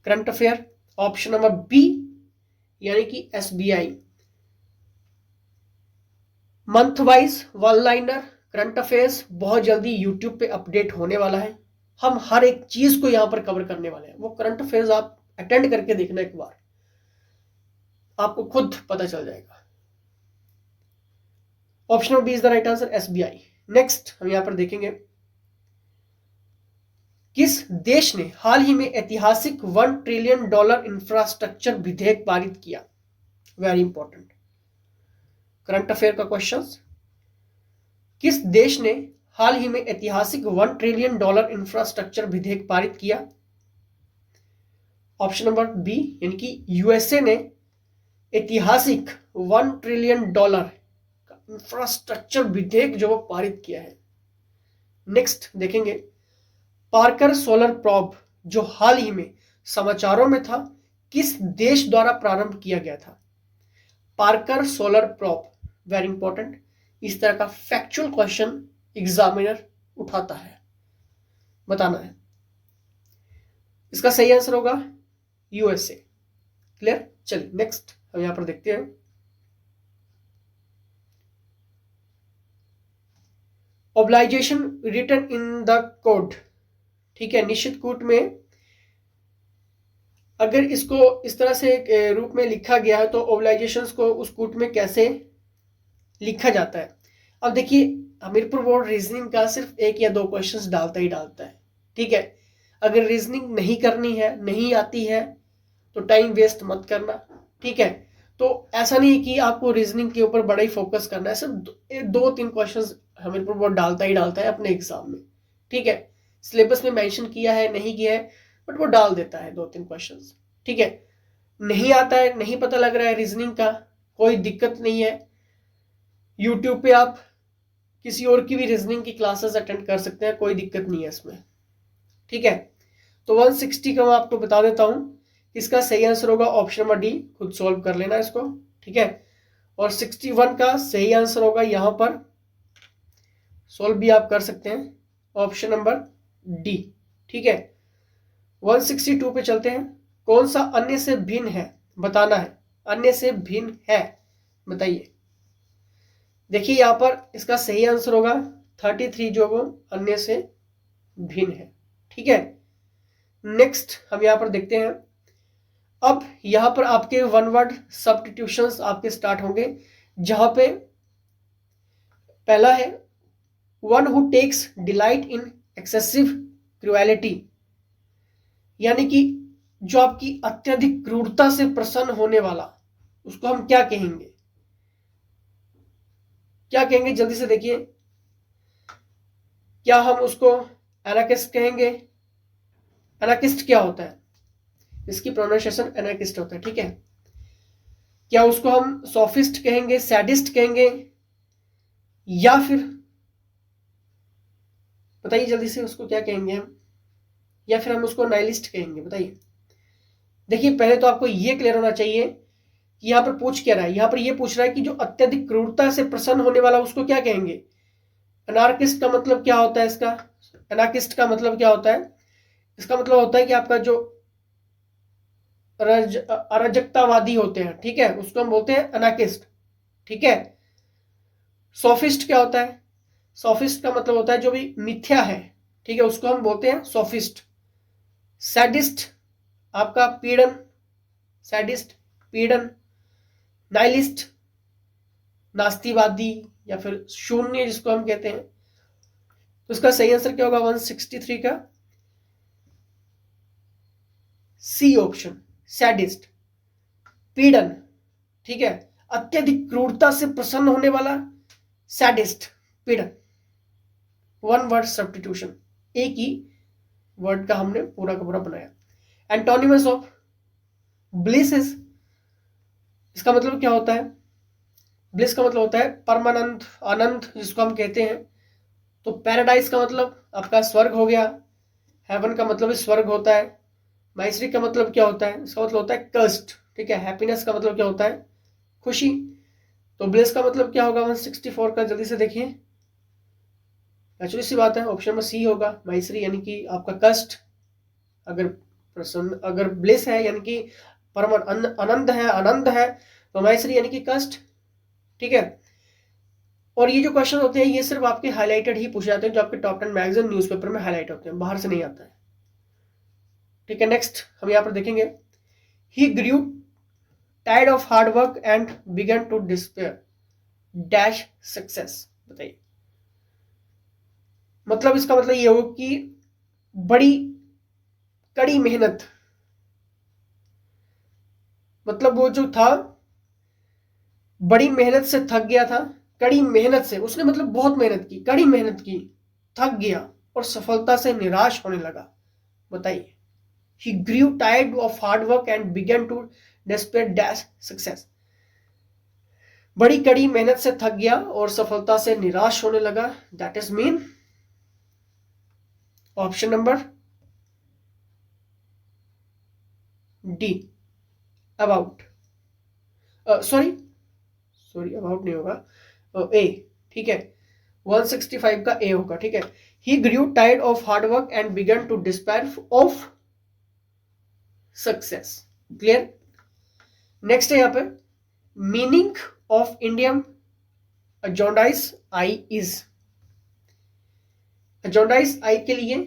Current affair, option number B, यानी कि SBI. Month wise one liner current affairs बहुत जल्दी यूट्यूब पे अपडेट होने वाला है। हम हर एक चीज को यहां पर कवर करने वाले हैं। वो करंट अफेयर्स आप अटेंड करके देखना एक बार, आपको खुद पता चल जाएगा। Option number B is the right answer, SBI. Next हम यहां पर देखेंगे, किस देश ने हाल ही में ऐतिहासिक $1 ट्रिलियन इंफ्रास्ट्रक्चर विधेयक पारित किया? वेरी इंपॉर्टेंट करंट अफेयर का क्वेश्चन। किस देश ने हाल ही में ऐतिहासिक $1 ट्रिलियन इंफ्रास्ट्रक्चर विधेयक पारित किया? ऑप्शन नंबर बी, यानी कि यूएसए ने ऐतिहासिक $1 ट्रिलियन इंफ्रास्ट्रक्चर विधेयक जो वो पारित किया है। नेक्स्ट देखेंगे, पार्कर सोलर प्रोब जो हाल ही में समाचारों में था, किस देश द्वारा प्रारंभ किया गया था? Parker solar probe, very important. इस तरह का फैक्चुअल क्वेश्चन एग्जामिनर उठाता है, बताना है। इसका सही आंसर होगा यूएसए। क्लियर, चलिए नेक्स्ट हम यहां पर देखते हैं, ओब्लाइजेशन रिटन इन द कोड, ठीक है। निश्चित कूट में अगर इसको इस तरह से रूप में लिखा गया है तो ओब्लाइजेशंस को उस कूट में कैसे लिखा जाता है? अब देखिए, हमीरपुर बोर्ड रीजनिंग का सिर्फ 1 या 2 क्वेश्चंस डालता ही डालता है, ठीक है। अगर रीजनिंग नहीं करनी है, नहीं आती है, तो टाइम वेस्ट मत करना, ठीक है। तो ऐसा नहीं है कि आपको रीजनिंग के ऊपर बड़ा ही फोकस करना है, सिर्फ 2-3 क्वेश्चंस हमीरपुर बोर्ड डालता ही डालता है अपने एग्जाम में, ठीक है। सिलेबस में मेंशन किया है नहीं किया है, बट वो डाल देता है 2-3 क्वेश्चंस, ठीक है। नहीं आता है, नहीं पता लग रहा है रीजनिंग का, कोई दिक्कत नहीं है। यूट्यूब पे आप किसी और की भी रीजनिंग की क्लासेस अटेंड कर सकते हैं, कोई दिक्कत नहीं है इसमें, ठीक है। तो 160 का मैं आपको बता देता हूं, इसका सही आंसर होगा ऑप्शन नंबर डी, खुद सॉल्व कर लेना इसको, ठीक है। और 61 का सही आंसर होगा, यहां पर सॉल्व भी आप कर सकते हैं, ऑप्शन नंबर डी, ठीक है। 162 पे चलते हैं, कौन सा अन्य से भिन्न है बताना है। अन्य से भिन्न है बताइए। देखिए यहां पर इसका सही आंसर होगा 33 जो वो अन्य से भिन्न है, ठीक है। नेक्स्ट हम यहां पर देखते हैं, अब यहां पर आपके वन वर्ड सब्स्टिट्यूशंस आपके स्टार्ट होंगे, जहां पे पहला है one who takes delight in excessive cruelty, यानी कि जो आपकी अत्यधिक क्रूरता से प्रसन्न होने वाला, उसको हम क्या कहेंगे? क्या कहेंगे जल्दी से देखिए, क्या हम उसको एनाकिस्ट कहेंगे? एनाकिस्ट क्या होता है? इसकी प्रोनाउंसिएशन एनाकिस्ट होता है, ठीक है। क्या उसको हम सोफिस्ट कहेंगे, सैडिस्ट कहेंगे, या फिर बताइए जल्दी से उसको क्या कहेंगे हम, या फिर हम उसको नाइलिस्ट कहेंगे, बताइए। देखिए पहले तो आपको ये क्लियर होना चाहिए कि यहाँ पर पूछ क्या रहा है। यहाँ पर ये पूछ रहा है कि जो अत्यधिक क्रूरता से प्रसन्न होने वाला उसको क्या कहेंगे। अनार्किस्ट का मतलब क्या होता है इसका, अनार्किस्ट का मतलब क्या होता है, इसका मतलब होता है कि आपका जो अराजकतावादी होते हैं, ठीक है, उसको हम बोलते हैं अनार्किस्ट, ठीक है। सोफिस्ट क्या होता है, सोफिस्ट का मतलब होता है जो भी मिथ्या है, ठीक है, उसको हम बोलते हैं सोफिस्ट। सैडिस्ट आपका पीड़न, सैडिस्ट पीड़न। नाइलिस्ट नास्तिवादी या फिर शून्य जिसको हम कहते हैं। तो इसका सही आंसर क्या होगा 163 का सी ऑप्शन, सैडिस्ट, पीड़न, ठीक है, अत्यधिक क्रूरता से प्रसन्न होने वाला सैडिस्ट, पीड़न। वन वर्ड सब्स्टिट्यूशन, एक ही वर्ड का हमने पूरा का पूरा बनाया। एंटोनिमस ऑफ ब्लिस इज, इसका मतलब क्या होता है, ब्लिस का मतलब होता है परमानंद, आनंद जिसको हम कहते हैं। तो पैराडाइज का मतलब आपका स्वर्ग हो गया, हेवन का मतलब स्वर्ग होता है। माइसरी का मतलब क्या होता है, इसका मतलब होता है कष्ट, ठीक है। हैप्पीनेस का मतलब क्या होता है, खुशी। तो ब्लिस का मतलब क्या होगा 164 का, जल्दी से देखिए। नेचुरली सी बात है, ऑप्शन नंबर सी होगा, माइसरी यानी कि आपका कष्ट। अगर प्रसन्न, अगर ब्लिस है यानी कि परम आनंद है, आनंद है, तो माइसरी यानी कि कष्ट, ठीक है। और ये जो क्वेश्चन होते हैं ये सिर्फ आपके हाईलाइटेड ही पूछे जाते हैं, जो आपके टॉप 10 मैगजीन न्यूज़पेपर में हाईलाइट होते हैं, बाहर से नहीं आता है, ठीक है। नेक्स्ट हम यहाँ पर देखेंगे, he grew tired of hard work and began to despair dash success, बताइए। मतलब इसका मतलब ये हो कि बड़ी कड़ी मेहनत, मतलब वो जो था बड़ी मेहनत से थक गया था, कड़ी मेहनत से, उसने मतलब बहुत मेहनत की, कड़ी मेहनत की, थक गया और सफलता से निराश होने लगा, बताइए। He grew tired of hard work and began to despair dash success. बड़ी कड़ी मेहनत से थक गया और सफलता से निराश होने लगा, that is mean option number D, about, sorry about नहीं होगा, ए, ठीक है, 165 का ए होगा, ठीक है। He grew tired of hard work and began to despair of success, clear. Next है यहां पे, meaning of Indian jaundice eye is, jaundice eye के लिए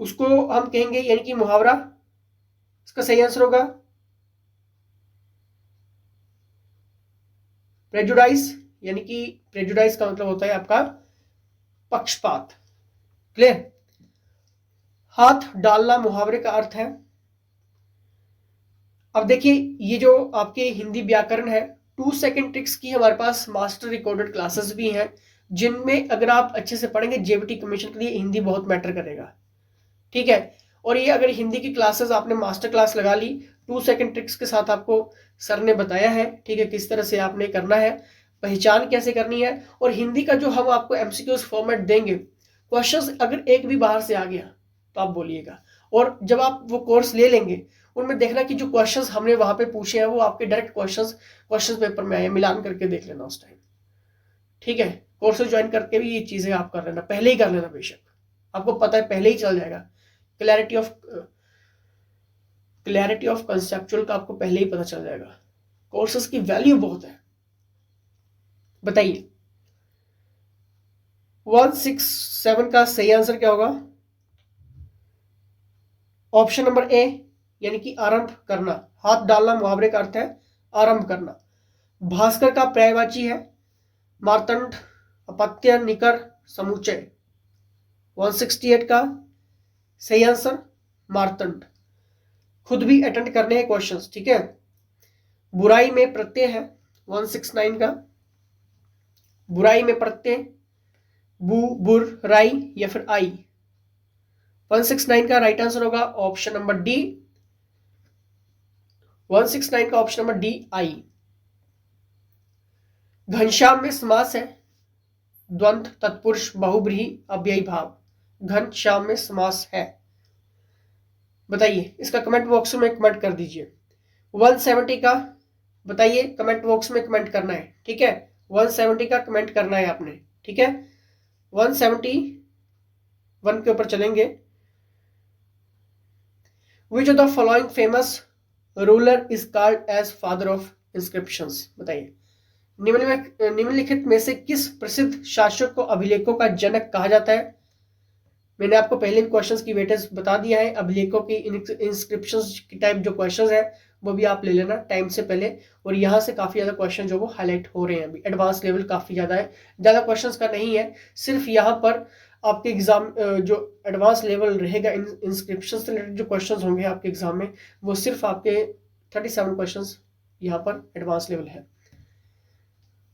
उसको हम कहेंगे यानी कि मुहावरा, इसका सही आंसर होगा प्रेजुडाइस, यानी कि प्रेजुडाइस का मतलब होता है आपका पक्षपात, क्लियर। हाथ डालना मुहावरे का अर्थ है। अब देखिए ये जो आपके हिंदी व्याकरण है, 2 सेकंड ट्रिक्स की हमारे पास मास्टर रिकॉर्डेड क्लासेस भी हैं, जिनमें अगर आप अच्छे से पढ़ेंगे जेबीटी कमीशन के लिए हिंदी बहुत मैटर करेगा, ठीक है। और ये अगर हिंदी की क्लासेस आपने मास्टर क्लास लगा ली, 2 सेकंड ट्रिक्स के साथ आपको सर ने बताया है, ठीक है, किस तरह से आपने करना है, पहचान कैसे करनी है। और हिंदी का जो हम आपको एमसीक्यूज फॉर्मेट देंगे, क्वेश्चंस अगर एक भी बाहर से आ गया तो आप बोलिएगा। और जब आप वो कोर्स ले लेंगे उनमें देखना कि जो क्वेश्चंस हमने वहां पे पूछे हैं वो आपके डायरेक्ट क्वेश्चन पेपर में आए, मिलान करके देख लेना उस टाइम, ठीक है। कोर्सेज ज्वाइन करके भी ये चीजें आप कर लेना, पहले ही कर लेना, बेशक आपको पता है पहले ही चल जाएगा। क्लैरिटी ऑफ कंसेप्चुअल का आपको पहले ही पता चल जाएगा, कोर्सेज की वैल्यू बहुत है, बताइए। 167 का सही आंसर क्या होगा, ऑप्शन नंबर ए, यानी कि आरंभ करना। हाथ डालना मुहावरे का अर्थ है आरंभ करना। भास्कर का पर्यायवाची है मार्तंड, अपत्य, निकर, समुच्चय। 168 का सही आंसर मार्तंड। खुद भी अटेंड करने हैं क्वेश्चंस, ठीक है। बुराई में प्रत्यय है 169 का, बुराई में प्रत्यय, बु, बुर, राई या फिर आई। 169 का राइट आंसर होगा ऑप्शन नंबर डी, 169 का option number D I. Ghanshyam में समास है द्वंद्व, तत्पुरुष, बहुब्रीहि, अव्ययी भाव। घनश्याम में समास है, बताइए। इसका कमेंट बॉक्स में कमेंट कर दीजिए। 170 का बताइए, कमेंट बॉक्स में कमेंट करना है, ठीक है। 170 का कमेंट करना है आपने, ठीक है। 171 के ऊपर चलेंगे। Which of the following famous ruler is called as father of inscriptions, बताइए। निम्नलिखित में से किस प्रसिद्ध शासक को अभिलेखों का जनक कहा जाता है? मैंने आपको पहले भी क्वेश्चंस की वेटेज बता दिया है। अभिलेखों की इंस्क्रिप्शंस की टाइप जो क्वेश्चंस है वो भी आप ले लेना टाइम से पहले। और यहाँ से काफी ज्यादा क्वेश्चन जो वो हाईलाइट हो रहे हैं अभी। एडवांस लेवल काफी ज्यादा है, ज्यादा क्वेश्चंस का नहीं है। सिर्फ यहाँ पर आपके एग्जाम जो एडवांस लेवल रहेगा, इंस्क्रिप्शन से रिलेटेड जो क्वेश्चंस होंगे आपके एग्जाम में, वो सिर्फ आपके 37 क्वेश्चंस यहाँ पर एडवांस लेवल है।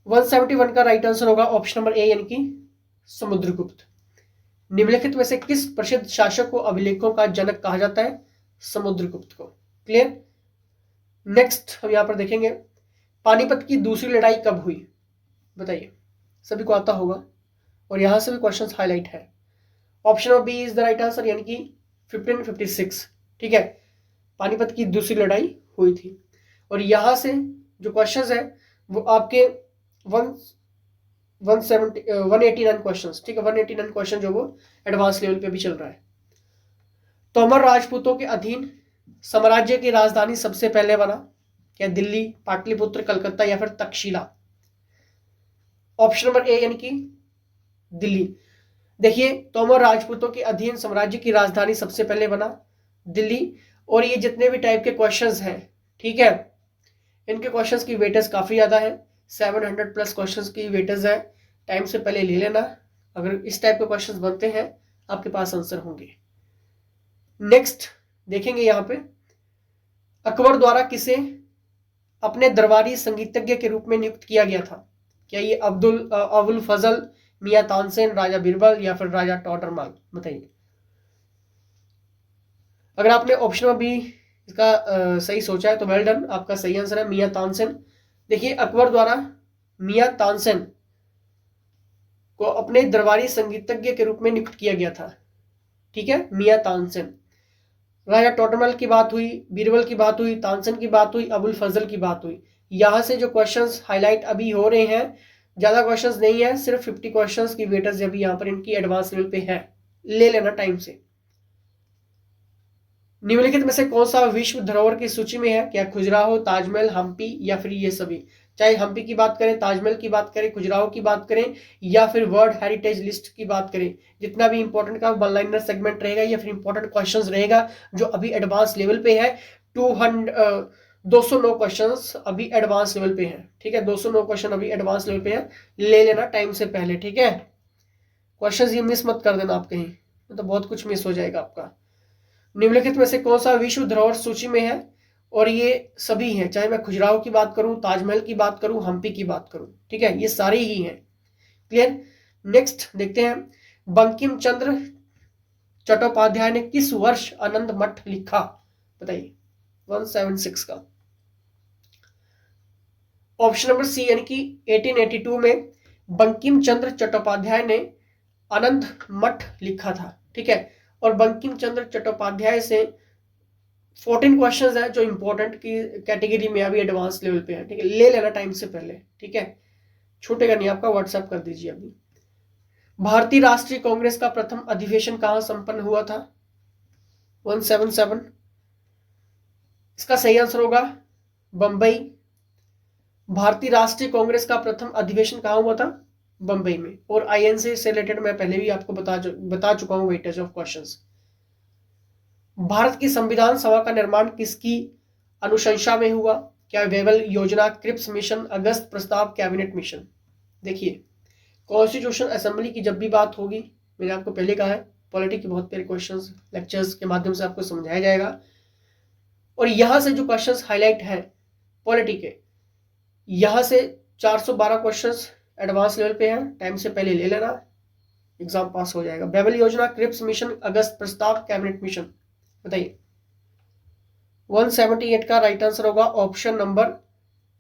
171 का राइट आंसर होगा ऑप्शन नंबर ए, यानी कि समुद्रगुप्त। निम्नलिखित में से किस प्रसिद्ध शासक को अभिलेखों का जनक कहा जाता है? समुद्रगुप्त को। क्लियर। नेक्स्ट हम यहां पर देखेंगे, पानीपत की दूसरी लड़ाई कब हुई, बताइए। सभी को आता होगा और यहां से भी क्वेश्चंस हाईलाइट है। Option number B is the right answer, यानी कि 1556, ठीक है। पानीपत की दूसरी लड़ाई हुई थी। और यहां से जो क्वेश्चंस है वो आपके 189 क्वेश्चंस, ठीक है। 189 क्वेश्चन जो वो एडवांस लेवल पे भी चल रहा है। तोमर राजपूतों के अधीन साम्राज्य की राजधानी सबसे पहले बना, क्या दिल्ली, पाटलिपुत्र, कलकत्ता या फिर तक्षशिला? ऑप्शन नंबर ए, यानी कि दिल्ली। देखिए, तोमर राजपूतों के अधीन साम्राज्य की राजधानी सबसे पहले बना दिल्ली। और ये जितने भी टाइप के क्वेश्चंस हैं, ठीक है, इनके क्वेश्चंस की वेटेज काफी ज्यादा है। 700 प्लस क्वेश्चंस की वेटेज है। टाइम से पहले ले लेना, अगर इस टाइप के क्वेश्चंस बनते हैं आपके पास आंसर होंगे। नेक्स्ट देखेंगे यहां पे, अकबर द्वारा किसे अपने दरबारी संगीतज्ञ के रूप में नियुक्त किया गया था? क्या ये अबुल फजल, मियां तानसेन, राजा बीरबल या फिर राजा टोडरमल? बताइए। अगर आपने ऑप्शन में भी इसका सही सोचा है तो वेल डन, आपका सही आंसर है मियां तानसेन। देखिए, अकबर द्वारा मियां तानसेन को अपने दरबारी संगीतज्ञ के रूप में नियुक्त किया गया था, ठीक है, मियां तानसेन। राजा टोडरमल की बात हुई, बीरबल की बात हुई, तानसेन की बात हुई, अबुल फजल की बात हुई। यहां से जो क्वेश्चंस हाईलाइट अभी हो रहे हैं, ज्यादा क्वेश्चंस नहीं है, सिर्फ 50 क्वेश्चंस की वेटेज अभी यहां पर इनकी एडवांस लेवल पे है, ले लेना टाइम से। निम्नलिखित में से कौन सा विश्व धरोहर की सूची में है? क्या खजुराहो, ताजमहल, हम्पी या फिर ये सभी? चाहे हम्पी की बात करें, ताजमहल की बात करें, खजुराहो की बात करें या फिर वर्ल्ड हेरिटेज लिस्ट की बात करें, जितना भी इंपॉर्टेंट का वन लाइनर सेगमेंट रहेगा या फिर इंपॉर्टेंट क्वेश्चंस रहेगा जो अभी एडवांस लेवल पे है, 209 क्वेश्चंस अभी एडवांस लेवल पे है, ठीक है। 209 क्वेश्चन अभी एडवांस लेवल पे है, ले लेना टाइम से पहले, ठीक है। क्वेश्चंस ये मिस मत कर देना आप कहीं, तो बहुत कुछ मिस हो जाएगा आपका। निम्नलिखित में से कौन सा विश्व धरोहर सूची में है? और ये सभी हैं, चाहे मैं खजुराहो की बात करूं, ताजमहल की बात करूं, हम्पी की बात करूं, ठीक है, ये सारे ही हैं। क्लियर। नेक्स्ट देखते हैं, बंकिम चंद्र चट्टोपाध्याय ने किस वर्ष आनंद मठ लिखा? बताइए। 176 का ऑप्शन नंबर सी, यानी कि 1882 में बंकिम चंद्र चट्टोपाध्याय ने आनंद मठ लिखा था, ठीक है। और बंकिम चंद्र चट्टोपाध्याय से 14 क्वेश्चंस है जो इंपॉर्टेंट की कैटेगरी में अभी एडवांस लेवल पे है, ठीक है, ले लेना टाइम से पहले, ठीक है, छूटेगा नहीं आपका। व्हाट्सएप कर दीजिए अभी। भारतीय राष्ट्रीय कांग्रेस का प्रथम अधिवेशन कहां संपन्न हुआ था? 177, इसका सही आंसर होगा बंबई। भारतीय राष्ट्रीय कांग्रेस का प्रथम अधिवेशन कहां हुआ था? बंबई में। और आईएनसी से रिलेटेड मैं पहले भी आपको बता चुका हूं वेटेज ऑफ क्वेश्चंस। भारत की संविधान सभा का निर्माण किसकी अनुशंसा में हुआ? क्या वेवल योजना, क्रिप्स मिशन, अगस्त प्रस्ताव, कैबिनेट मिशन? देखिए, कॉन्स्टिट्यूशन असेंबली की जब भी बात होगी, मैंने आपको पहले कहा है, पॉलिटी के बहुत प्यारे क्वेश्चंस लेक्चर्स के माध्यम से आपको समझाया जाएगा। और यहां से जो क्वेश्चंस हाईलाइट है पॉलिटी के, यहां से 412 क्वेश्चंस एडवांस लेवल पे हैं, टाइम से पहले ले लेना, एग्जाम पास हो जाएगा। बेबल योजना, क्रिप्स मिशन, अगस्त प्रस्ताव, कैबिनेट मिशन? बताइए। 178 का राइट आंसर होगा ऑप्शन नंबर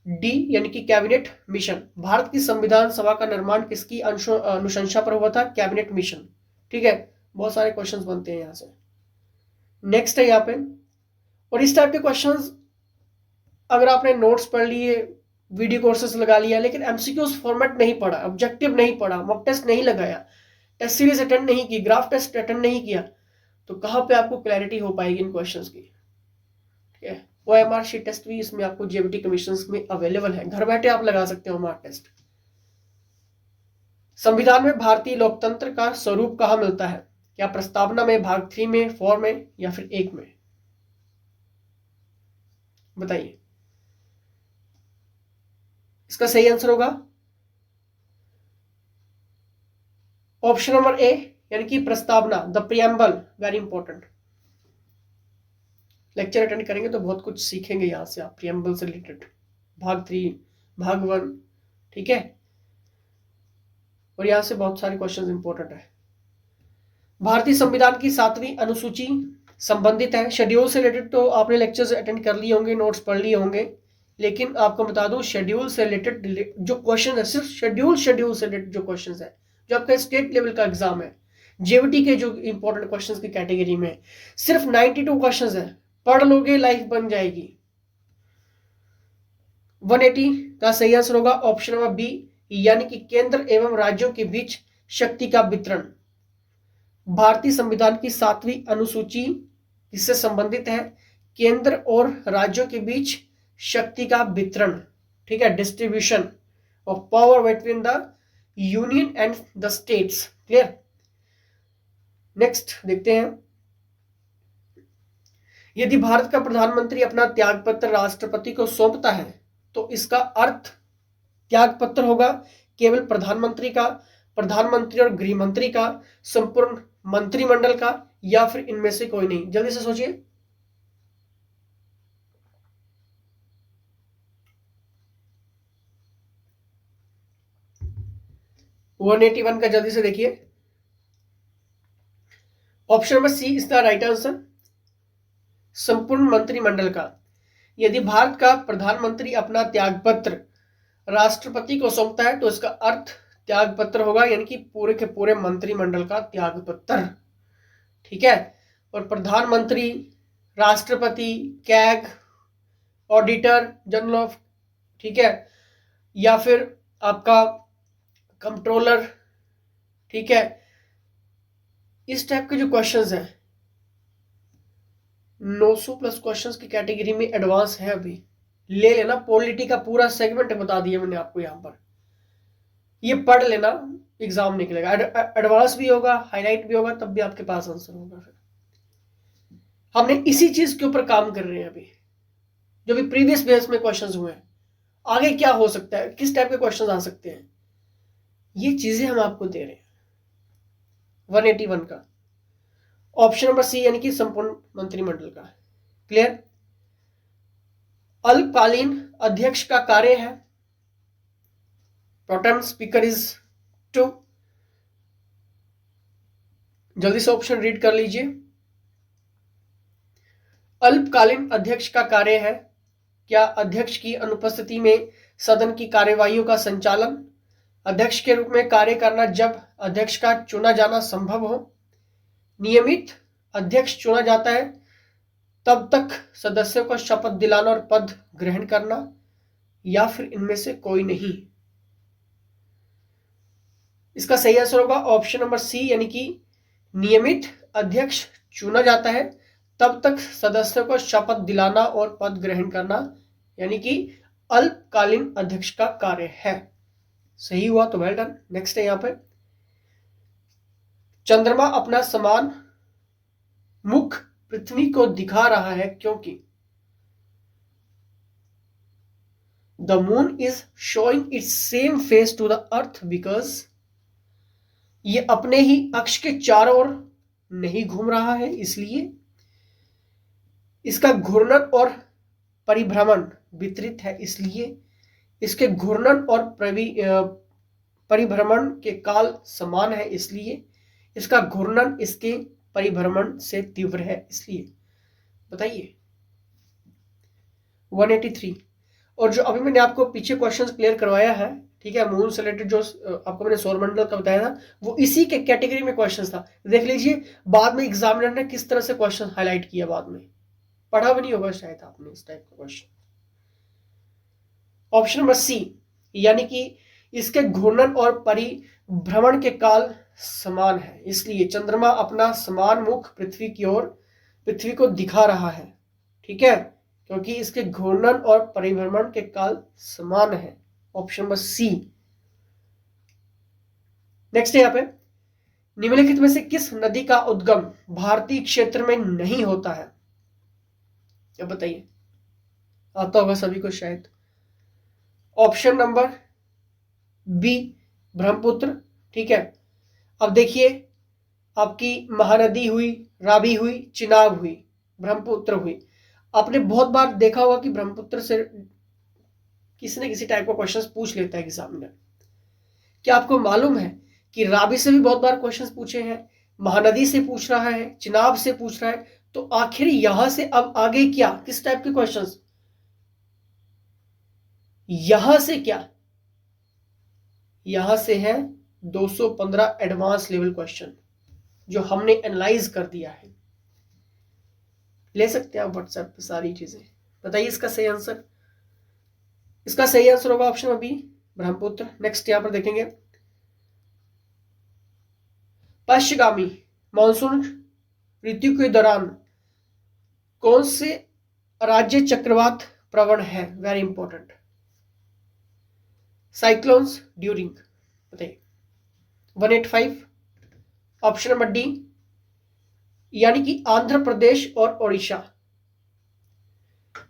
डी, यानी कि कैबिनेट मिशन। भारत की संविधान सभा का निर्माण किसकी अनुशंसा पर हुआ था? Cabinet mission. ठीक है, बहुत सारे क्वेश्चंस बनते हैं यहां से। नेक्स्ट है यहाँ पे, और इस टाइप के क्वेश्चंस अगर आपने नोट्स पढ़ लिए, वीडियो कोर्सेस लगा लिया, लेकिन एमसीक्यूज फॉर्मेट नहीं पढ़ा, ऑब्जेक्टिव नहीं पढ़ा, मॉक टेस्ट नहीं लगाया, टेस्ट सीरीज अटेंड नहीं की, ग्राफ टेस्ट अटेंड नहीं किया, तो कहां पे आपको क्लैरिटी हो पाएगी इन क्वेश्चंस की? ठीक है, OMR शीट टेस्ट भी इसमें आपको जेबीटी कमीशन में अवेलेबल है, घर बैठे आप लगा सकते हो OMR टेस्ट। संविधान में भारतीय लोकतंत्र का स्वरूप कहां मिलता है? क्या प्रस्तावना में, भाग 3 में, 4 में, या फिर 1 में? बताइए। इसका सही आंसर होगा ऑप्शन नंबर ए, यानी कि प्रस्तावना, the preamble. Very important, lecture attend करेंगे तो बहुत कुछ सीखेंगे यहां से आप प्रियम्बल से रिलेटेड, भाग 3, भाग 1। ठीक है, और यहां से बहुत सारे क्वेश्चंस इंपॉर्टेंट है। भारतीय संविधान की 7वीं अनुसूची संबंधित है शेड्यूल से रिलेटेड, तो आपने लेक्चर्स अटेंड कर लिए होंगे, नोट्स पढ़ लिए होंगे, लेकिन आपको बता दूं शेड्यूल से रिलेटेड जो क्वेश्चन है, सिर्फ शेड्यूल से रिलेटेड जो क्वेश्चन है, जो आपका स्टेट लेवल का एग्जाम है, जेवीटी के जो इंपॉर्टेंट क्वेश्चंस की कैटेगरी में सिर्फ 92 क्वेश्चंस है, पढ़ लोगे लाइफ बन जाएगी। 180 का सही आंसर होगा ऑप्शन नंबर बी, यानी कि केंद्र एवं राज्यों के बीच शक्ति का वितरण। भारतीय संविधान की 7वीं अनुसूची इससे संबंधित है, केंद्र और राज्यों के बीच शक्ति का वितरण। ठीक है, distribution of power between the union and the states. Clear. Next देखते हैं, यदि भारत का प्रधानमंत्री अपना त्यागपत्र राष्ट्रपति को सौंपता है तो इसका अर्थ त्यागपत्र होगा केवल प्रधानमंत्री का, प्रधानमंत्री और गृह मंत्री का, संपूर्ण मंत्रिमंडल का, या फिर इनमें से कोई नहीं? जल्दी से सोचिए। वन 181 का जल्दी से देखिए। Option number C is the right answer, संपूर्ण मंत्रिमंडल का। यदि भारत का प्रधानमंत्री अपना त्यागपत्र राष्ट्रपति को सौंपता है तो इसका अर्थ त्यागपत्र होगा, यानी कि पूरे के पूरे मंत्रिमंडल का त्यागपत्र। ठीक है, और प्रधानमंत्री, राष्ट्रपति, कैग, ऑडिटर जनरल ऑफ, ठीक है, या फिर आपका कंट्रोलर, ठीक है, इस टाइप के जो क्वेश्चंस हैं 900 प्लस क्वेश्चंस की कैटेगरी में एडवांस है, अभी ले लेना। पॉलिटी का पूरा सेगमेंट बता दिया मैंने आपको यहां पर, ये पढ़ लेना, एग्जाम निकलेगा, एडवांस भी होगा, हाईलाइट भी होगा, तब भी आपके पास आंसर होगा। फिर हमने इसी चीज के ऊपर काम कर रहे हैं अभी, जो भी प्रीवियस बेस में क्वेश्चंस हुए हैं, आगे क्या हो सकता है, किस टाइप के क्वेश्चंस आ सकते हैं, ये चीजें हम आपको दे रहे हैं। 181 का ऑप्शन नंबर सी, यानी कि संपूर्ण मंत्रिमंडल का। क्लियर। अल्पकालीन अध्यक्ष का कार्य है, प्रोटेम स्पीकर इज टू, जल्दी से ऑप्शन रीड कर लीजिए। अल्पकालीन अध्यक्ष का कार्य है, क्या अध्यक्ष की अनुपस्थिति में सदन की कार्यवाहियों का संचालन, अध्यक्ष के रूप में कार्य करना जब अध्यक्ष का चुना जाना संभव हो, नियमित अध्यक्ष चुना जाता है तब तक सदस्यों को शपथ दिलाना और पद ग्रहण करना, या फिर इनमें से कोई नहीं? इसका सही आंसर होगा ऑप्शन नंबर सी, यानी कि नियमित अध्यक्ष चुना जाता है तब तक सदस्यों को शपथ दिलाना और पद ग्रहण करना, यानी कि अल्पकालीन अध्यक्ष का कार्य है। सही हुआ तो वेल डन। नेक्स्ट है यहां पर, चंद्रमा अपना समान मुख पृथ्वी को दिखा रहा है क्योंकि the moon is showing its same face to the earth because, ये अपने ही अक्ष के चारों ओर नहीं घूम रहा है इसलिए, इसका घूर्णन और परिभ्रमण विपरीत है इसलिए, इसके घूर्णन और परिभ्रमण के काल समान है इसलिए, इसका घूर्णन इसके परिभ्रमण से तीव्र है इसलिए। बताइए। 183। और जो अभी मैंने आपको पीछे क्वेश्चंस क्लियर करवाया है, ठीक है, मून से रिलेटेड जो आपको मैंने सौरमंडल का बताया था, वो इसी के कैटेगरी में क्वेश्चंस था। देख लीजिए बाद में एग्जामिनर ने किस तरह से क्वेश्चन हाईलाइट किया, बाद में पढ़ा भी नहीं होगा शायद आपने इस टाइप का क्वेश्चन। ऑप्शन नंबर सी, यानी कि इसके घूर्णन और परिभ्रमण के काल समान है, इसलिए चंद्रमा अपना समान मुख पृथ्वी की ओर, पृथ्वी को दिखा रहा है, ठीक है, क्योंकि इसके घूर्णन और परिभ्रमण के काल समान है। ऑप्शन नंबर सी। नेक्स्ट यहाँ पे, निम्नलिखित में से किस नदी का उद्गम भारतीय क्षेत्र में नहीं होता है? अब बताइए, आता होगा सभी को शायद। ऑप्शन नंबर बी, ब्रह्मपुत्र, ठीक है। अब देखिए, आपकी महानदी हुई, रावी हुई, चिनाब हुई, ब्रह्मपुत्र हुई। आपने बहुत बार देखा होगा कि ब्रह्मपुत्र से किसी न किसी टाइप का क्वेश्चन पूछ लेता है एग्जामिनर। क्या आपको मालूम है कि रावी से भी बहुत बार क्वेश्चंस पूछे हैं, महानदी से पूछ रहा है, चिनाब से पूछ रहा है, तो आखिर यहां से अब आगे क्या, किस टाइप के क्वेश्चंस, यहां से क्या, यहां से है 215 एडवांस लेवल क्वेश्चन जो हमने एनालाइज कर दिया है। ले सकते हैं आप व्हाट्सएप पे सारी चीजें। बताइए इसका सही आंसर। इसका सही आंसर होगा ऑप्शन बी, ब्रह्मपुत्र। नेक्स्ट यहां पर देखेंगे, पश्चिगामी मानसून ऋतु के दौरान कौन से राज्य चक्रवात प्रवण है? Very important. साइक्लोन्स ड्यूरिंग, बताइए। 185। ऑप्शन नंबर डी, यानी कि आंध्र प्रदेश और ओडिशा।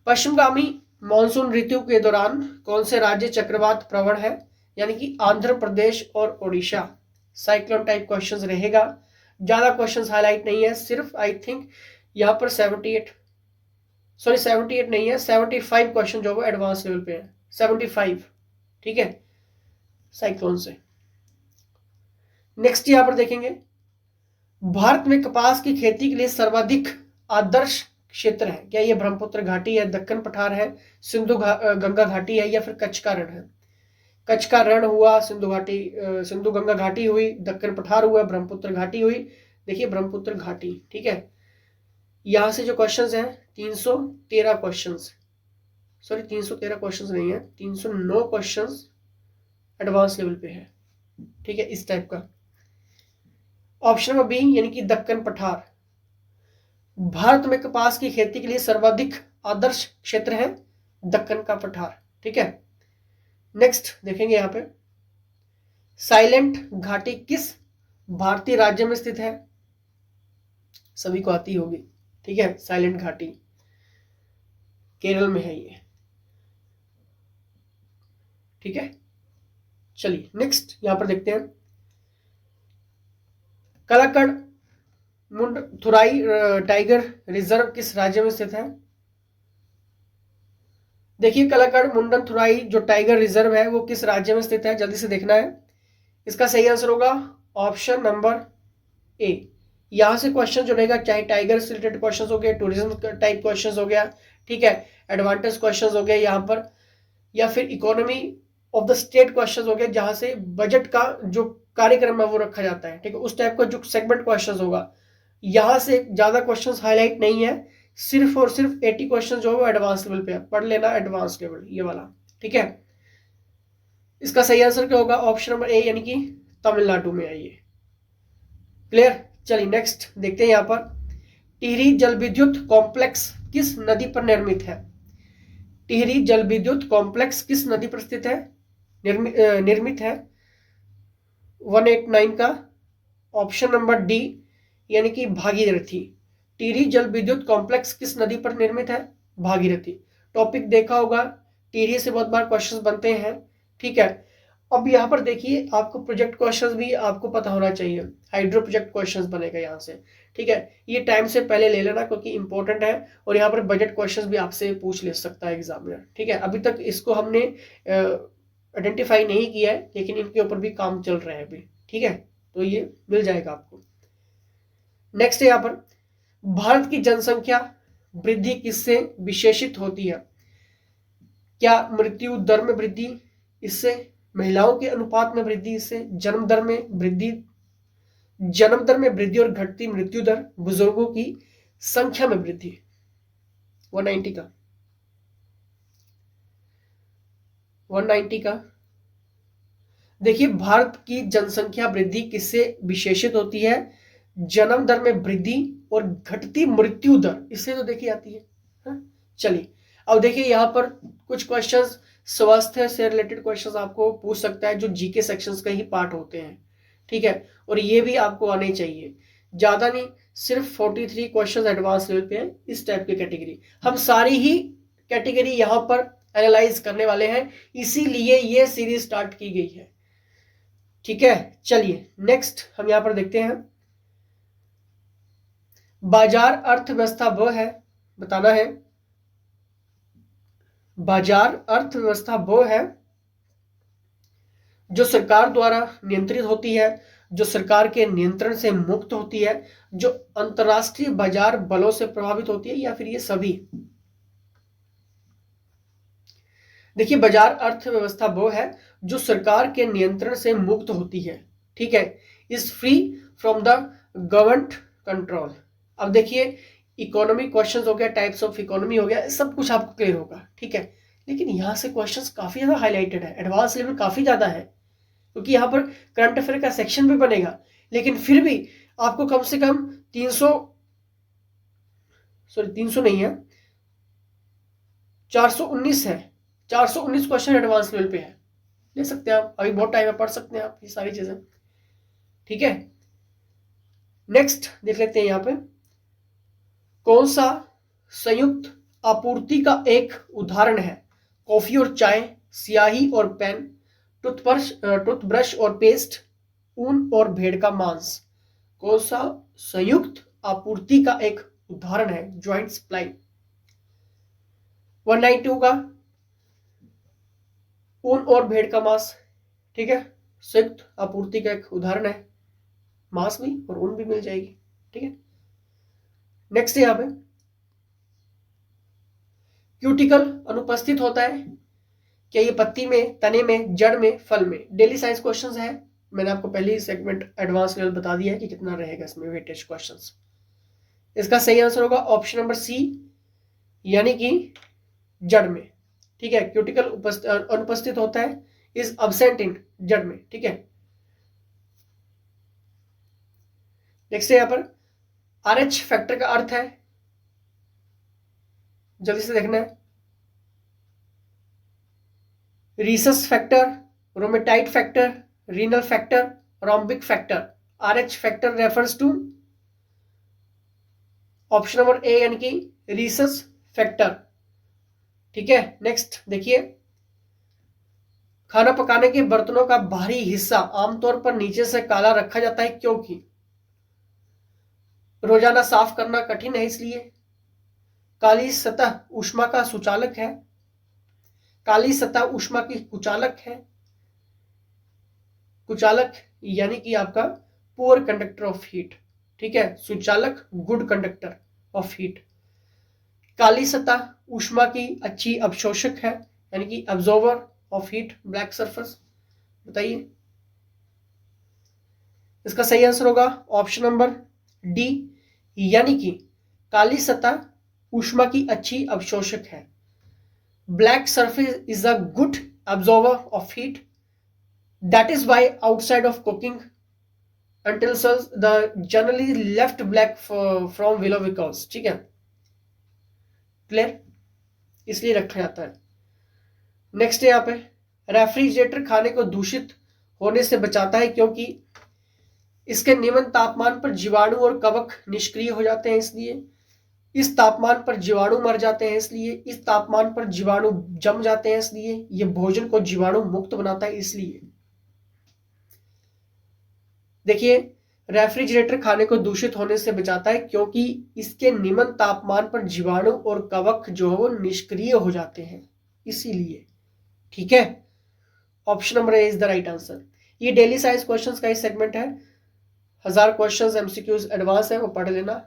पश्चिमगामी मानसून ऋतु के दौरान कौन से राज्य चक्रवात प्रवण है? यानी कि आंध्र प्रदेश और ओडिशा। साइक्लोन टाइप क्वेश्चंस रहेगा, ज्यादा क्वेश्चंस हाईलाइट नहीं है, सिर्फ आई थिंक यहां पर 78 नहीं है, 75 क्वेश्चन जो वो एडवांस लेवल पे है, 75, ठीक है, साइक्लोन से। नेक्स्ट यहां पर देखेंगे, भारत में कपास की खेती के लिए सर्वाधिक आदर्श क्षेत्र है। क्या ये ब्रह्मपुत्र घाटी है, दक्कन पठार है, सिंधु गंगा घाटी है, या फिर कच्छ का रण है? कच्छ का रण हुआ, सिंधु गंगा घाटी हुई, दक्कन पठार हुआ, ब्रह्मपुत्र घाटी हुई। देखिए ब्रह्मपुत्र घाटी, ठीक है। यहां से जो क्वेश्चंस हैं 313 क्वेश्चंस, सॉरी 313 क्वेश्चंस नहीं है, 309 क्वेश्चंस एडवांस लेवल पे है, ठीक है, इस टाइप का। ऑप्शन नंबर बी, यानी कि दक्कन पठार। भारत में कपास की खेती के लिए सर्वाधिक आदर्श क्षेत्र है दक्कन का पठार, ठीक है। नेक्स्ट देखेंगे यहां पे, साइलेंट घाटी किस भारतीय राज्य में स्थित है? सभी को आती होगी, ठीक है, साइलेंट घाटी केरल में है ये, ठीक है। चलिए नेक्स्ट यहां पर देखते हैं, कलाकड़ मुंडथुराई टाइगर रिजर्व किस राज्य में स्थित है? देखिए कलाकड़ मुंडनथुराई जो टाइगर रिजर्व है वो किस राज्य में स्थित है, जल्दी से देखना है। इसका सही आंसर होगा ऑप्शन नंबर ए। यहां से क्वेश्चन जो रहेगा, चाहे टाइगर से रिलेटेड क्वेश्चन हो गए, टूरिज्म टाइप क्वेश्चन हो गया, ठीक है, एडवांटेज क्वेश्चन हो गए यहाँ पर, या फिर economy of the state question हो गए, जहां से बजट का जो कार्यक्रम है वो रखा जाता है, ठीक है, उस टाइप का जो सेगमेंट क्वेश्चन होगा। यहां से ज्यादा क्वेश्चन हाईलाइट नहीं है, सिर्फ और सिर्फ 80 क्वेश्चन जो है वो एडवांस लेवल पे है, पढ़ लेना एडवांस लेवल ये वाला, ठीक है। इसका सही आंसर क्या होगा? ऑप्शन नंबर ए, यानी कि तमिलनाडु में है ये। क्लियर। चलिए नेक्स्ट देखते हैं यहां पर, टिहरी जल विद्युत कॉम्प्लेक्स किस नदी पर निर्मित है? टिहरी जल विद्युत कॉम्प्लेक्स किस नदी पर स्थित है, निर्मित है? 189 का ऑप्शन नंबर डी, यानी कि भागीरथी। टिहरी जल विद्युत कॉम्प्लेक्स किस नदी पर निर्मित है? भागीरथी। टॉपिक देखा होगा, टिहरी से बहुत बार क्वेश्चंस बनते हैं, ठीक है। अब यहाँ पर देखिए, आपको प्रोजेक्ट क्वेश्चंस भी आपको पता होना चाहिए, हाइड्रो प्रोजेक्ट क्वेश्चंस बनेगा यहाँ से, ठीक है। ये टाइम से पहले ले लेना क्योंकि इंपॉर्टेंट है, और यहाँ पर बजट क्वेश्चंस भी आपसे पूछ ले सकता है एग्जामिनर, ठीक है। अभी तक इसको हमने आइडेंटिफाई नहीं किया है, लेकिन इनके ऊपर भी काम चल रहा है अभी, ठीक है, तो ये मिल जाएगा आपको। नेक्स्ट यहाँ पर, भारत की जनसंख्या वृद्धि किससे विशेषित होती है? क्या मृत्यु दर में वृद्धि इससे, महिलाओं के अनुपात में वृद्धि इससे, जन्म दर में वृद्धि और घटती मृत्यु दर, बुजुर्गों की संख्या में वृद्धि। 190 का 190 का देखिए, भारत की जनसंख्या वृद्धि किससे विशेषित होती है? जन्म दर में वृद्धि और घटती मृत्यु दर, इससे तो देखी आती है। चलिए अब देखिए, यहां पर कुछ क्वेश्चंस स्वास्थ्य से रिलेटेड क्वेश्चंस आपको पूछ सकता है, जो जीके सेक्शंस का ही पार्ट होते हैं, ठीक है, और ये भी आपको आने चाहिए, ज्यादा नहीं, सिर्फ 43 क्वेश्चंस एडवांस लेवल पे है इस टाइप की कैटेगरी। हम सारी ही कैटेगरी यहां पर एनालाइज करने वाले हैं, इसीलिए ये सीरीज स्टार्ट की गई है, ठीक है। चलिए नेक्स्ट हम यहां पर देखते हैं, बाजार अर्थव्यवस्था वह है, बताना है, बाजार अर्थव्यवस्था वो है जो सरकार द्वारा नियंत्रित होती है, जो सरकार के नियंत्रण से मुक्त होती है, जो अंतरराष्ट्रीय बाजार बलों से प्रभावित होती है, या फिर ये सभी। देखिए, बाजार अर्थव्यवस्था वो है जो सरकार के नियंत्रण से मुक्त होती है, ठीक है, is free from the government control. अब देखिए, इकोनॉमी क्वेश्चंस हो गया, टाइप्स ऑफ इकोनॉमी हो गया, सब कुछ आपको क्लियर होगा, ठीक है, लेकिन यहां से क्वेश्चंस काफी ज्यादा हाईलाइटेड है, एडवांस लेवल काफी ज्यादा है, क्योंकि यहां पर करंट अफेयर का सेक्शन भी बनेगा, लेकिन फिर भी आपको कम से कम 300 नहीं है, 419 है, 419 क्वेश्चन एडवांस लेवल पे है, ले सकते हैं आप, अभी बहुत टाइम है, पढ़ सकते हैं आप ये सारी चीजें, ठीक है। नेक्स्ट देख लेते हैं, यहां पे कौन सा संयुक्त आपूर्ति का एक उदाहरण है? कॉफी और चाय, स्याही और पेन, टूथब्रश और पेस्ट, ऊन और भेड़ का मांस। कौन सा संयुक्त आपूर्ति का एक उदाहरण है? Joint supply. 192 का ऊन और भेड़ का मांस, ठीक है, संयुक्त आपूर्ति का एक उदाहरण है, मांस भी और ऊन भी मिल जाएगी, ठीक है। नेक्स्ट यहां पे क्यूटिकल अनुपस्थित होता है क्या? ये पत्ती में, तने में, जड़ में, फल में। डेली साइंस क्वेश्चंस है, मैंने आपको पहले ही सेगमेंट एडवांस लेवल बता दिया है कि कितना रहेगा इसमें वेटेज क्वेश्चंस। इसका सही आंसर होगा ऑप्शन नंबर सी, यानी कि जड़ में, ठीक है। क्यूटिकल अनुपस्थित होता है, इज अब्सेंट इन, जड़ में, ठीक है। नेक्स्ट यहां पर RH फैक्टर का अर्थ है, जल्दी से देखना है, rhesus factor, rheumatoid factor, renal factor, rhombic factor. RH factor refers to option number A, यानी कि रीसस फैक्टर, ठीक है। नेक्स्ट देखिए, खाना पकाने के बर्तनों का बाहरी हिस्सा आमतौर पर नीचे से काला रखा जाता है, क्योंकि रोजाना साफ करना कठिन है, इसलिए काली सतह ऊष्मा का सुचालक है, काली सतह ऊष्मा की कुचालक है, कुचालक यानी कि आपका पुअर कंडक्टर ऑफ हीट, ठीक है, सुचालक गुड कंडक्टर ऑफ हीट। काली सतह ऊष्मा की अच्छी अवशोषक है, यानी कि absorber of heat, black surface. बताइए, इसका सही आंसर होगा ऑप्शन नंबर डी, यानी कि काली सतह ऊष्मा की अच्छी अवशोषक है। Black surface is a good absorber of heat, that is why outside of cooking utensils the generally left black from below because, ठीक है, क्लियर, इसलिए रखा जाता है। नेक्स्ट यहाँ पे रेफ्रिजरेटर खाने को दूषित होने से बचाता है, क्योंकि इसके निम्न तापमान पर जीवाणु और कवक निष्क्रिय हो जाते हैं, इसलिए इस तापमान पर जीवाणु मर जाते हैं, इसलिए इस तापमान पर जीवाणु जम जाते हैं, इसलिए ये भोजन को जीवाणु मुक्त बनाता है, इसलिए। देखिए, रेफ्रिजरेटर खाने को दूषित होने से बचाता है, क्योंकि इसके निम्न तापमान पर जीवाणु और कवक जो है वो निष्क्रिय हो जाते हैं, इसीलिए, ठीक है। Option number A is the right answer. ये डेली साइंस क्वेश्चंस का ही सेगमेंट है, 1000 क्वेश्चंस एमसीक्यूज एडवांस है, वो पढ़ लेना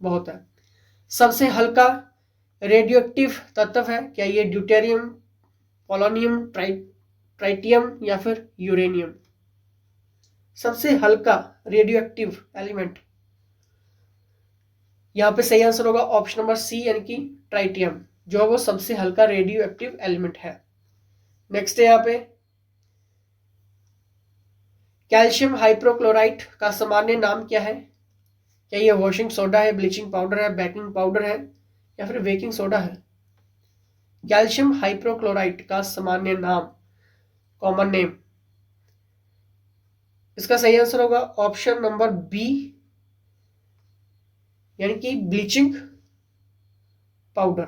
बहुत है। सबसे हल्का रेडियोएक्टिव तत्व है क्या? ये ड्यूटेरियम पोलोनियम, ट्राइटियम या फिर यूरेनियम। सबसे हल्का रेडियो एक्टिव एलिमेंट, यहां पे सही आंसर होगा ऑप्शन नंबर सी यानी कि ट्राइटियम, जो है वो सबसे हल्का रेडियो एक्टिव एलिमेंट है। नेक्स्ट है यहाँ पे कैल्शियम हाइप्रोक्लोराइट का सामान्य नाम क्या है? क्या ये वॉशिंग सोडा है, ब्लीचिंग पाउडर है, बेकिंग पाउडर है या फिर बेकिंग सोडा है? कैल्शियम हाइप्रोक्लोराइट का सामान्य नाम, कॉमन नेम, इसका सही आंसर होगा ऑप्शन नंबर बी यानी कि ब्लीचिंग पाउडर।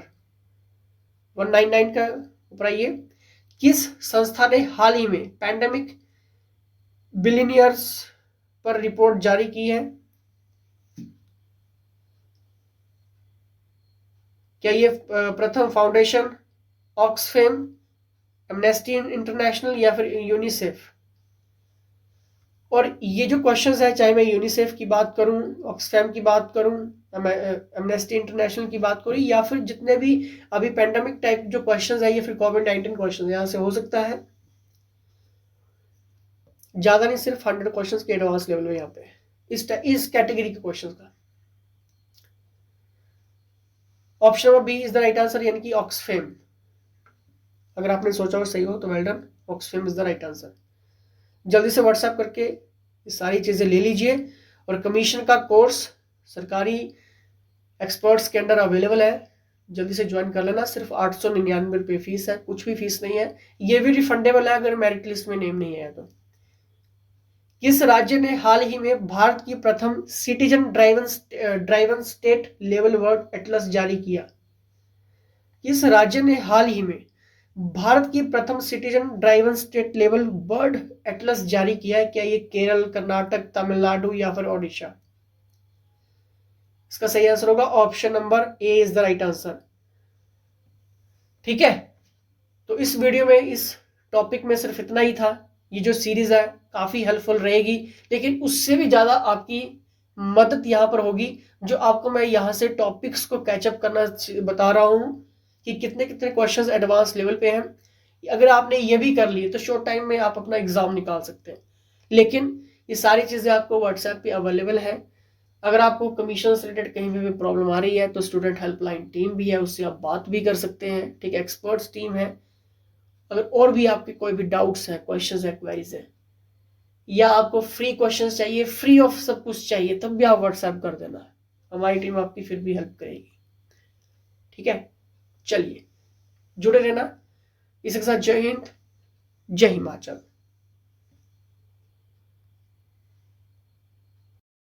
199 का ऊपर आइए, किस संस्था ने हाल ही में पैंडेमिक बिलियनियर्स पर रिपोर्ट जारी की है? क्या ये प्रथम फाउंडेशन, ऑक्सफैम, एमनेस्टी इंटरनेशनल या फिर यूनिसेफ? और ये जो क्वेश्चंस है, चाहे मैं यूनिसेफ की बात करूं, ऑक्सफैम की बात करूं, एमनेस्टी इंटरनेशनल की बात करूं, या फिर जितने भी अभी पेंडेमिक टाइप जो क्वेश्चंस है, ये फिर कोविड-19 क्वेश्चंस यहां से हो सकता है। ज्यादा नहीं, सिर्फ 100 क्वेश्चंस के एडवांस लेवल में यहाँ पे इस कैटेगरी के क्वेश्चंस का। Option number B is the right answer यानी कि ऑक्सफैम। अगर आपने सोचा हो सही हो तो well done, Oxfam is the right answer. जल्दी से व्हाट्सएप करके ये सारी चीजें ले लीजिए। और कमीशन का कोर्स सरकारी एक्सपर्ट्स के अंडर अवेलेबल है, जल्दी से ज्वाइन कर लेना। सिर्फ 899 रुपये फीस है, कुछ भी फीस नहीं है। ये भी रिफंडेबल है अगर मेरिट लिस्ट में नेम नहीं है तो। किस राज्य ने हाल ही में भारत की प्रथम citizen driven state level word Atlas जारी किया? किस राज्य ने हाल ही में भारत की प्रथम citizen driven state level bird Atlas जारी किया है? क्या ये केरल, कर्नाटक, तमिलनाडु या फिर ओडिशा? इसका सही आंसर होगा option number A is the right answer. ठीक है, तो इस वीडियो में इस टॉपिक में सिर्फ इतना ही था। ये जो सीरीज है काफी हेल्पफुल रहेगी, लेकिन उससे भी ज्यादा आपकी मदद यहां पर होगी जो आपको मैं यहां से टॉपिक्स को कैचअप करना बता रहा हूं कि कितने कितने क्वेश्चंस एडवांस लेवल पे हैं। अगर आपने ये भी कर लिए तो शॉर्ट टाइम में आप अपना एग्जाम निकाल सकते हैं। लेकिन ये सारी चीजें आपको व्हाट्सएप पे अवेलेबल है। अगर आपको कमीशन से रिलेटेड कहीं भी प्रॉब्लम आ रही है तो स्टूडेंट हेल्पलाइन टीम भी है, उससे आप बात भी कर सकते हैं। ठीक है, एक्सपर्ट्स टीम है। अगर और भी आपके कोई भी डाउट्स है, क्वेश्चंस है, क्वेरीज है, या आपको फ्री क्वेश्चंस चाहिए, फ्री ऑफ सब कुछ चाहिए, तब भी आप व्हाट्सएप कर देना, हमारी टीम आपकी फिर भी हेल्प करेगी। ठीक है, चलिए जुड़े रहना। इसके साथ जय हिंद, जय हिमाचल।